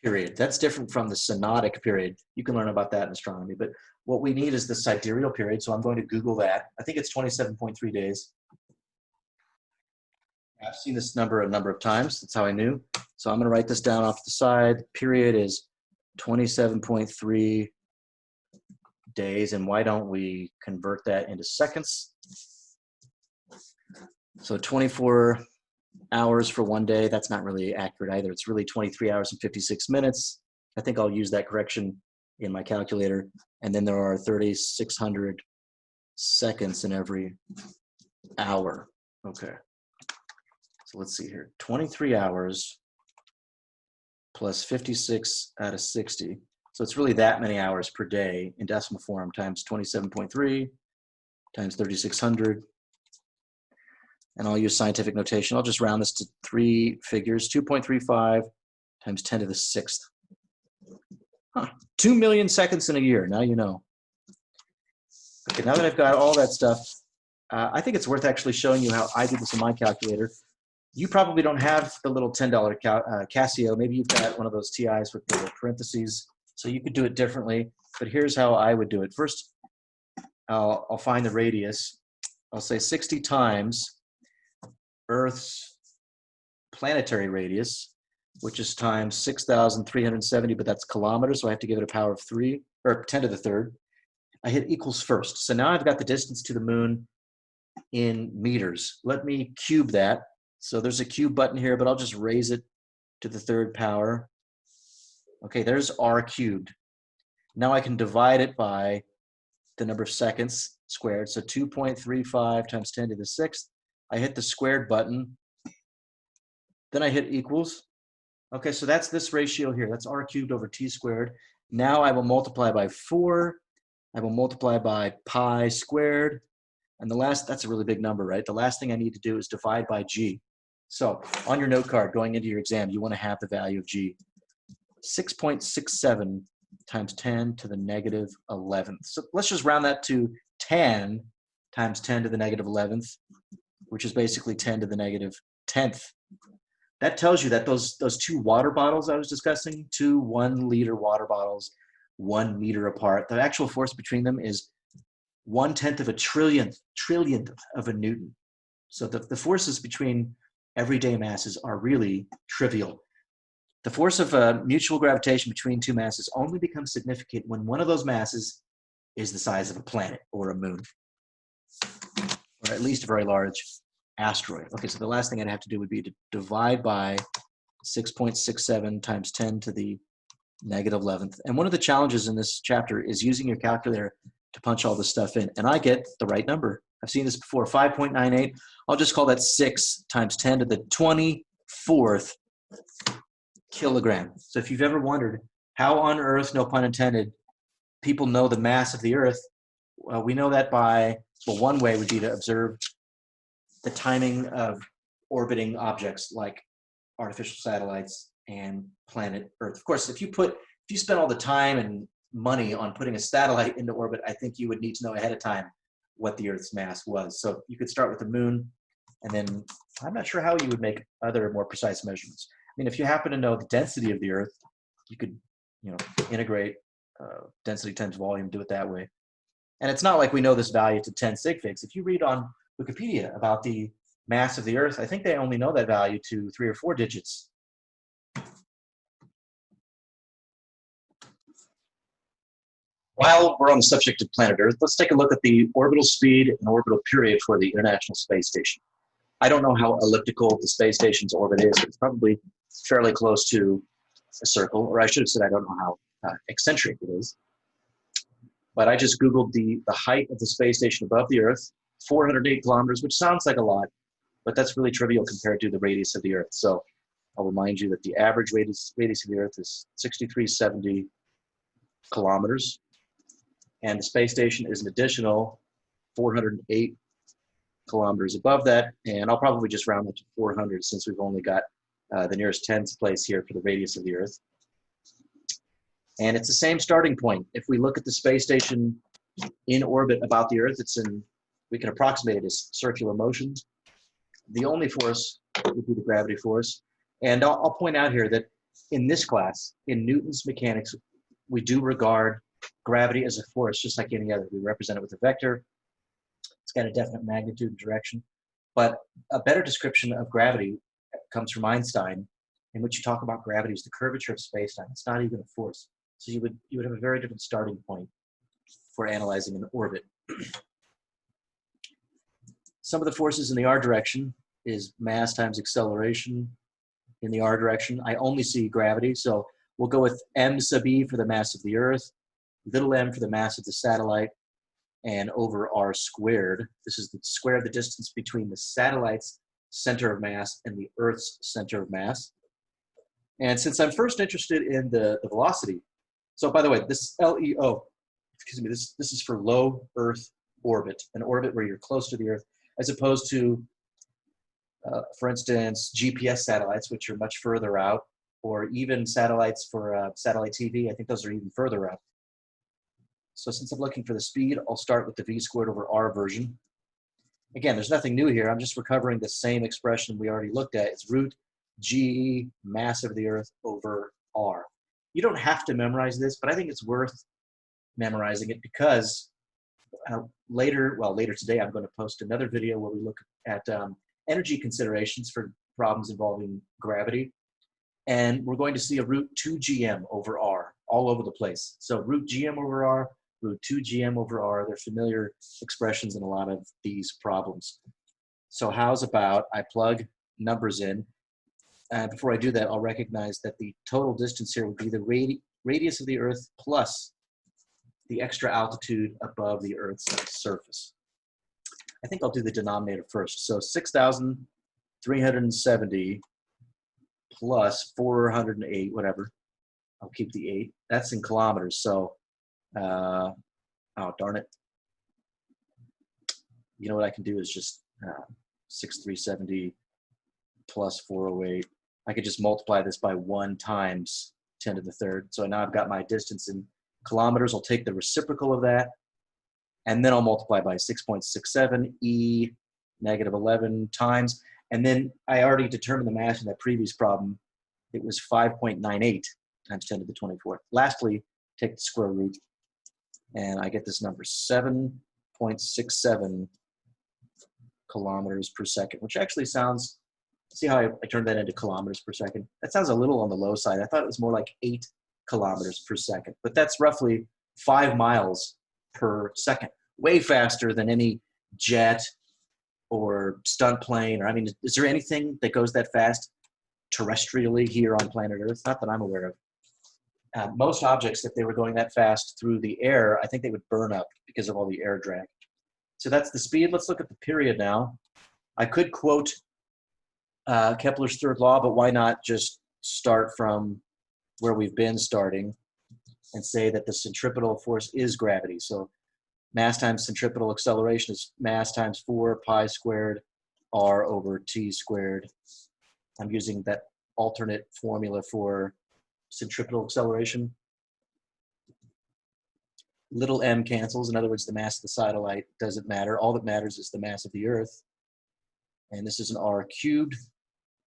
period. That's different from the synodic period. You can learn about that in astronomy, but what we need is the sidereal period, so I'm going to Google that. I think it's 27.3 days. I've seen this number a number of times. That's how I knew. So I'm going to write this down off to the side. Period is 27.3 days, and why don't we convert that into seconds? So 24 hours for one day, that's not really accurate either. It's really 23 hours and 56 minutes. I think I'll use that correction in my calculator. And then there are 3,600 seconds in every hour. Okay. So let's see here. 23 hours plus 56 out of 60. So it's really that many hours per day in decimal form times 27.3 times 3,600. And I'll use scientific notation. I'll just round this to 3 figures, 2.35 times 10 to the 6th. 2 million seconds in a year, now you know. Okay, now that I've got all that stuff, I think it's worth actually showing you how I did this in my calculator. You probably don't have the little $10 Casio. Maybe you've got one of those TIs with the parentheses, so you could do it differently. But here's how I would do it. First, I'll find the radius. I'll say 60 times Earth's planetary radius, which is times 6,370, but that's kilometers, so I have to give it a power of 3, or 10 to the 3rd. I hit equals first. So now I've got the distance to the moon in meters. Let me cube that. So there's a cube button here, but I'll just raise it to the 3rd power. Okay, there's r cubed. Now I can divide it by the number of seconds squared. So 2.35 times 10 to the 6th. I hit the squared button. Then I hit equals. Okay, so that's this ratio here. That's r cubed over t squared. Now I will multiply by 4. I will multiply by pi squared. And the last, that's a really big number, right? The last thing I need to do is divide by g. So on your note card going into your exam, you want to have the value of g. 6.67 times 10 to the negative 11th. So let's just round that to 10 times 10 to the negative 11th, which is basically 10 to the negative 10th. That tells you that those two water bottles I was discussing, two 1 liter water bottles, 1 meter apart, the actual force between them is 1/10 of a trillionth of a Newton. So the forces between everyday masses are really trivial. The force of mutual gravitation between two masses only becomes significant when one of those masses is the size of a planet or a moon, or at least a very large asteroid. Okay, so the last thing I'd have to do would be to divide by 6.67 times 10 to the negative 11th. And one of the challenges in this chapter is using your calculator to punch all this stuff in. And I get the right number. I've seen this before, 5.98. I'll just call that 6 times 10 to the 24th kilogram. So if you've ever wondered how on earth, no pun intended, people know the mass of the Earth, well, we know that by, well, one way would be to observe the timing of orbiting objects like artificial satellites and planet Earth. Of course, if you spend all the time and money on putting a satellite into orbit, I think you would need to know ahead of time what the Earth's mass was. So you could start with the moon, and then I'm not sure how you would make other more precise measurements. I mean, if you happen to know the density of the Earth, you could, integrate density times volume, do it that way. And it's not like we know this value to 10 sig figs. If you read on Wikipedia about the mass of the Earth, I think they only know that value to 3 or 4 digits. While we're on the subject of planet Earth, let's take a look at the orbital speed and orbital period for the International Space Station. I don't know how elliptical the space station's orbit is. It's probably fairly close to a circle, or I should have said I don't know how eccentric it is. But I just Googled the height of the space station above the Earth, 408 kilometers, which sounds like a lot, but that's really trivial compared to the radius of the Earth. So I'll remind you that the average radius of the Earth is 6,370 kilometers. And the space station is an additional 408 kilometers above that. And I'll probably just round that to 400 since we've only got the nearest tens place here for the radius of the Earth. And it's the same starting point. If we look at the space station in orbit about the Earth, we can approximate it as circular motion. The only force would be the gravity force. And I'll point out here that in this class, in Newton's mechanics, we do regard gravity as a force, just like any other. We represent it with a vector. It's got a definite magnitude and direction. But a better description of gravity comes from Einstein, in which you talk about gravity as the curvature of space-time. It's not even a force. So you would have a very different starting point for analyzing an orbit. Some of the forces in the r direction is mass times acceleration in the r direction. I only see gravity, so we'll go with m sub e for the mass of the Earth, little m for the mass of the satellite, and over r squared. This is the square of the distance between the satellite's center of mass and the Earth's center of mass. And since I'm first interested in the velocity, so by the way, this LEO, excuse me, this is for low Earth orbit, an orbit where you're close to the Earth, as opposed to, for instance, GPS satellites, which are much further out, or even satellites for satellite TV. I think those are even further out. So since I'm looking for the speed, I'll start with the v squared over r version. Again, there's nothing new here. I'm just recovering the same expression we already looked at. It's root g mass of the Earth over r. You don't have to memorize this, but I think it's worth memorizing it because later today, I'm going to post another video where we look at energy considerations for problems involving gravity. And we're going to see a root 2gm over r all over the place. So root gm over r, root 2gm over r, they're familiar expressions in a lot of these problems. So how's about I plug numbers in. Before I do that, I'll recognize that the total distance here would be the radius of the Earth plus the extra altitude above the Earth's surface. I think I'll do the denominator first. So 6,370 plus 408, whatever. I'll keep the 8. That's in kilometers. So Oh, darn it. You know what I can do is just 6370 plus 408. I could just multiply this by 1 times 10 to the third. So now I've got my distance in kilometers. I'll take the reciprocal of that, and then I'll multiply by 6.67 e negative 11 times. And then I already determined the mass in that previous problem. It was 5.98 times 10 to the 24th. Lastly, take the square root, and I get this number, 7.67 kilometers per second, which actually sounds, see how I turned that into kilometers per second? That sounds a little on the low side. I thought it was more like 8 kilometers per second, but that's roughly 5 miles per second, way faster than any jet or stunt plane, or I mean, is there anything that goes that fast terrestrially here on planet Earth? Not that I'm aware of. Most objects, if they were going that fast through the air, I think they would burn up because of all the air drag. So that's the speed. Let's look at the period now. I could quote Kepler's third law, but why not just start from where we've been starting and say that the centripetal force is gravity. So mass times centripetal acceleration is mass times 4 pi squared r over t squared. I'm using that alternate formula for centripetal acceleration. Little m cancels. In other words, the mass of the satellite doesn't matter. All that matters is the mass of the Earth. And this is an r cubed.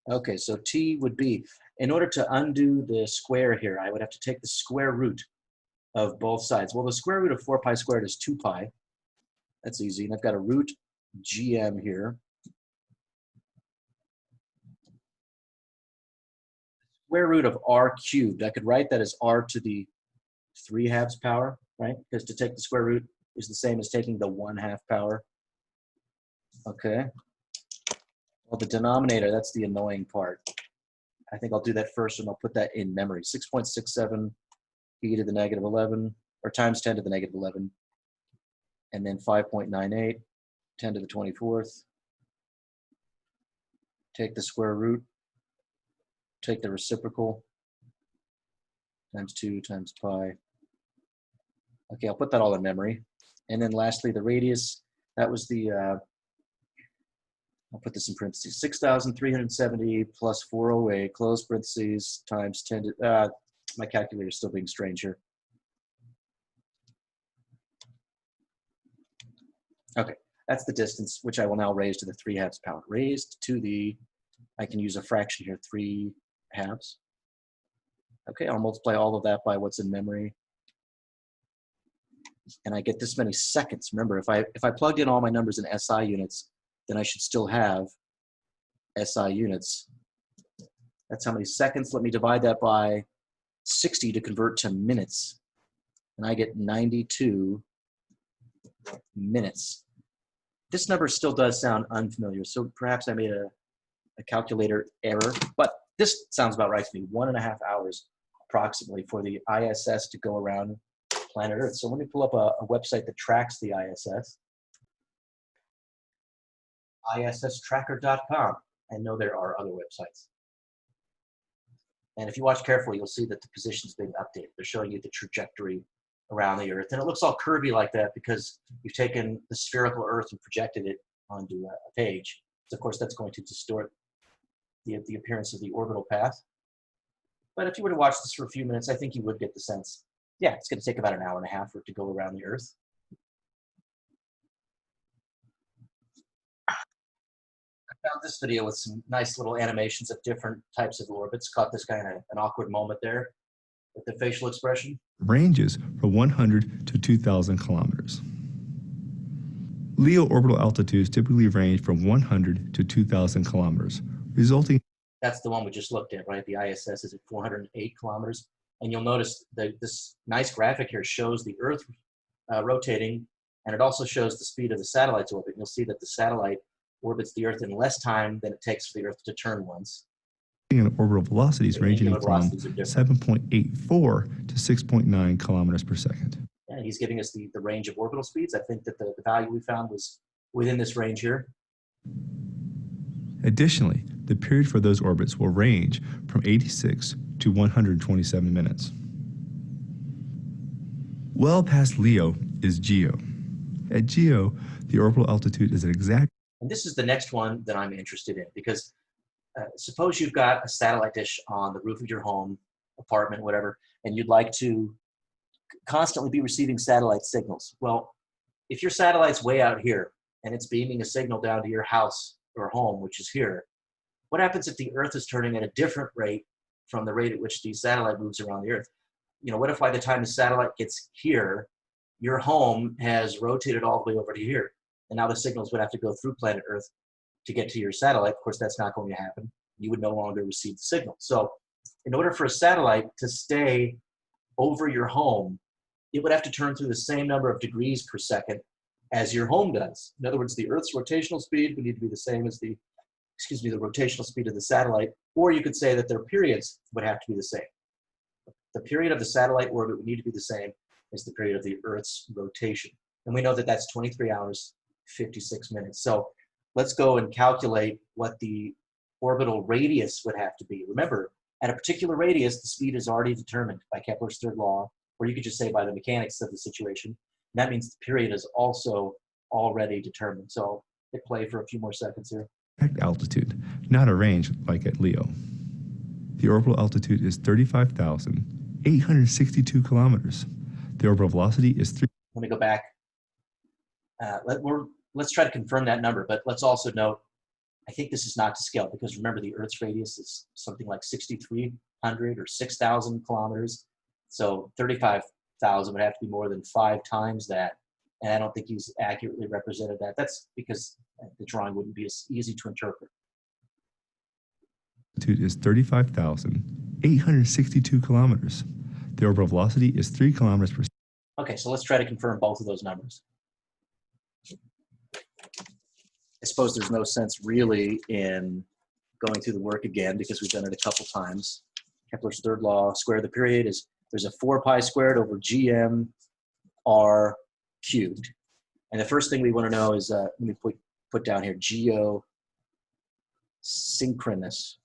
Okay, so t would be, in order to undo the square here, I would have to take the square root of both sides. Well, the square root of 4 pi squared is 2 pi. That's easy. And I've got a root gm here. Square root of r cubed, I could write that as r to the 3/2 power, right? Because to take the square root is the same as taking the 1/2 power. Okay. Well, the denominator, that's the annoying part. I think I'll do that first, and I'll put that in memory. 6.67 e to the negative 11, or times 10 to the negative 11. And then 5.98, 10 to the 24th. Take the square root, take the reciprocal, times 2 times pi. Okay, I'll put that all in memory. And then lastly, the radius, that was the, I'll put this in parentheses, 6,370 plus 408, close parentheses, times 10 to, my calculator is still being strange here. Okay, that's the distance, which I will now raise to the 3/2 power. Raised to the, I can use a fraction here, 3/2. Okay, I'll multiply all of that by what's in memory. And I get this many seconds. Remember, if I plugged in all my numbers in SI units, then I should still have SI units. That's how many seconds. Let me divide that by 60 to convert to minutes. And I get 92 minutes. This number still does sound unfamiliar, so perhaps I made a calculator error, but this sounds about right to me. 1.5 hours approximately for the ISS to go around planet Earth. So let me pull up a website that tracks the ISS. ISStracker.com. I know there are other websites. And if you watch carefully, you'll see that the position's being updated. They're showing you the trajectory around the Earth. And it looks all curvy like that because you've taken the spherical Earth and projected it onto a page. So of course, that's going to distort the appearance of the orbital path. But if you were to watch this for a few minutes, I think you would get the sense. Yeah, it's going to take about 1.5 hours for it to go around the Earth. I found this video with some nice little animations of different types of orbits. Caught this guy in an awkward moment there with the facial expression. Ranges from 100 to 2,000 kilometers. LEO orbital altitudes typically range from 100 to 2,000 kilometers, resulting. That's the one we just looked at, right? The ISS is at 408 kilometers. And you'll notice that this nice graphic here shows the Earth rotating, and it also shows the speed of the satellite's orbit. You'll see that the satellite orbits the Earth in less time than it takes for the Earth to turn once. Orbital velocities ranging from 7.84 to 6.9 kilometers per second. And he's giving us the range of orbital speeds. I think that the value we found was within this range here. Additionally, the period for those orbits will range from 86 to 127 minutes. Well past Leo is Geo. At Geo, the orbital altitude is an exact. And this is the next one that I'm interested in, because suppose you've got a satellite dish on the roof of your home, apartment, whatever, and you'd like to constantly be receiving satellite signals. Well, if your satellite's way out here and it's beaming a signal down to your house or home, which is here, what happens if the Earth is turning at a different rate from the rate at which the satellite moves around the Earth? You know, what if by the time the satellite gets here, your home has rotated all the way over to here, and now the signals would have to go through planet Earth to get to your satellite? Of course, that's not going to happen. You would no longer receive the signal. So in order for a satellite to stay over your home, it would have to turn through the same number of degrees per second as your home does. In other words, the Earth's rotational speed would need to be the same as the rotational speed of the satellite, or you could say that their periods would have to be the same. The period of the satellite orbit would need to be the same as the period of the Earth's rotation. And we know that that's 23 hours, 56 minutes. So let's go and calculate what the orbital radius would have to be. Remember, at a particular radius, the speed is already determined by Kepler's third law, or you could just say by the mechanics of the situation. And that means the period is also already determined. So hit play for a few more seconds here. Altitude, not a range like at Leo. The orbital altitude is 35,862 kilometers. The orbital velocity is 3. Let me go back. Let's try to confirm that number, but let's also note, I think this is not to scale, because remember the Earth's radius is something like 6,300 or 6,000 kilometers. So 35,000 would have to be more than 5 times that. And I don't think he's accurately represented that. That's because the drawing wouldn't be as easy to interpret. Altitude is 35,862 kilometers. The orbital velocity is 3 kilometers per second. Okay, so let's try to confirm both of those numbers. I suppose there's no sense really in going through the work again, because we've done it a couple times. Kepler's third law, square of the period, is there's a 4 pi squared over gm r cubed. And the first thing we want to know is, let me put down here, geosynchronous.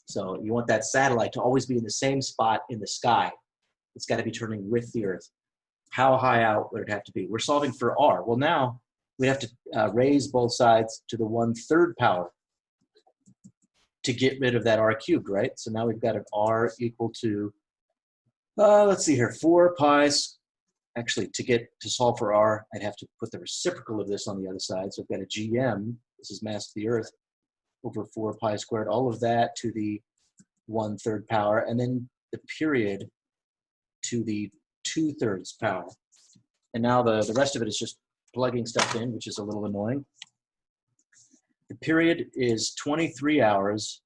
So you want that satellite to always be in the same spot in the sky. It's got to be turning with the Earth. How high out would it have to be? We're solving for r. Well, now we have to raise both sides to the 1/3 power to get rid of that r cubed, right? So now we've got an r equal to, let's see here, 4 pi. Actually, to solve for r, I'd have to put the reciprocal of this on the other side. So I've got a gm, this is mass of the Earth, over 4 pi squared, all of that to the 1/3 power, and then the period to the 2/3 power. And now the rest of it is just plugging stuff in, which is a little annoying. The period is 23 hours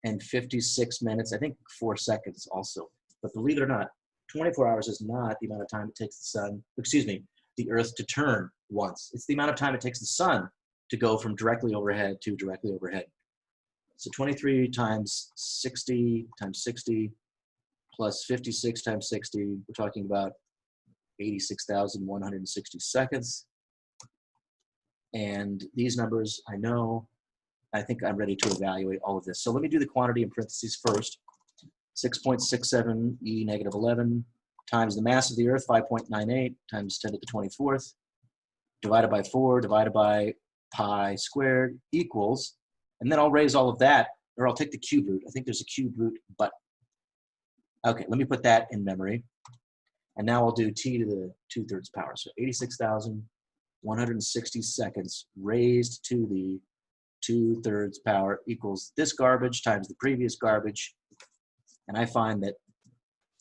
and 56 minutes, I think 4 seconds also. But believe it or not, 24 hours is not the amount of time it takes the Earth to turn once. It's the amount of time it takes the sun to go from directly overhead to directly overhead. So 23 times 60 times 60 plus 56 times 60, we're talking about 86,160 seconds. And these numbers, I know, I think I'm ready to evaluate all of this. So let me do the quantity in parentheses first. 6.67 e negative 11 times the mass of the Earth, 5.98 times 10 to the 24th, divided by 4, divided by pi squared, equals, and then I'll raise all of that, or I'll take the cube root. I think there's a cube root button. Okay, let me put that in memory. And now I'll do t to the 2/3 power. So 86,160 seconds raised to the 2/3 power equals this garbage times the previous garbage. And I find that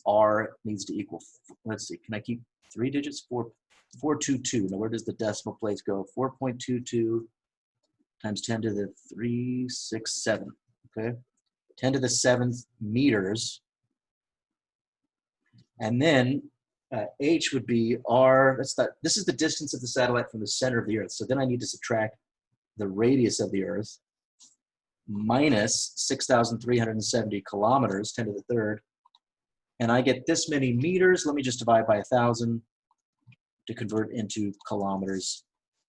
r needs to equal, let's see, can I keep 3 digits? 422. Now where does the decimal place go? 4.22 times 10 to the 367. Okay, 10 to the 7th meters. And then h would be r, this is the distance of the satellite from the center of the Earth. So then I need to subtract the radius of the Earth minus 6,370 kilometers, 10 to the 3rd. And I get this many meters. Let me just divide by 1,000 to convert into kilometers.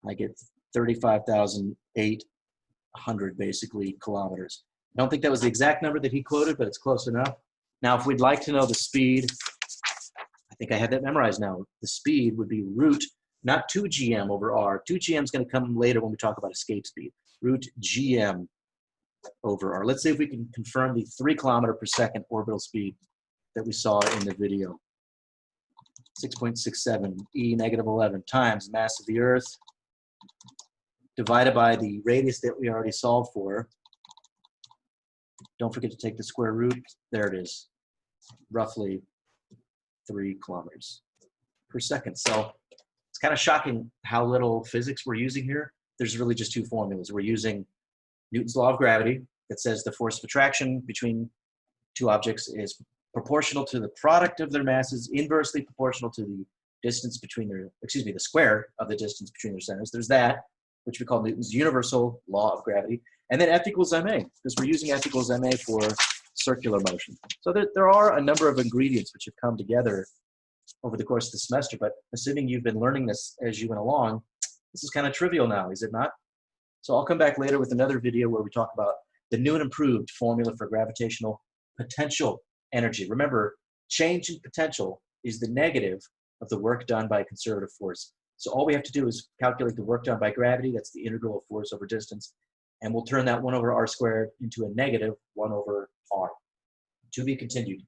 I get 35,800 basically kilometers. I don't think that was the exact number that he quoted, but it's close enough. Now, if we'd like to know the speed think I have that memorized now. The speed would be root, not 2gm over r. 2gm is going to come later when we talk about escape speed. Root gm over r. Let's see if we can confirm the 3 kilometer per second orbital speed that we saw in the video. 6.67 e negative 11 times mass of the Earth divided by the radius that we already solved for. Don't forget to take the square root. There it is, roughly 3 kilometers per second. So it's kind of shocking how little physics we're using here. There's really just 2 formulas. We're using Newton's law of gravity that says the force of attraction between 2 objects is proportional to the product of their masses, inversely proportional to the distance between their, the square of the distance between their centers. There's that, which we call Newton's universal law of gravity. And then F equals ma, because we're using F equals ma for circular motion. So there are a number of ingredients which have come together over the course of the semester, but assuming you've been learning this as you went along, this is kind of trivial now, is it not? So I'll come back later with another video where we talk about the new and improved formula for gravitational potential energy. Remember, change in potential is the negative of the work done by a conservative force. So all we have to do is calculate the work done by gravity, that's the integral of force over distance, and we'll turn that 1 over r squared into a negative 1 over r. To be continued.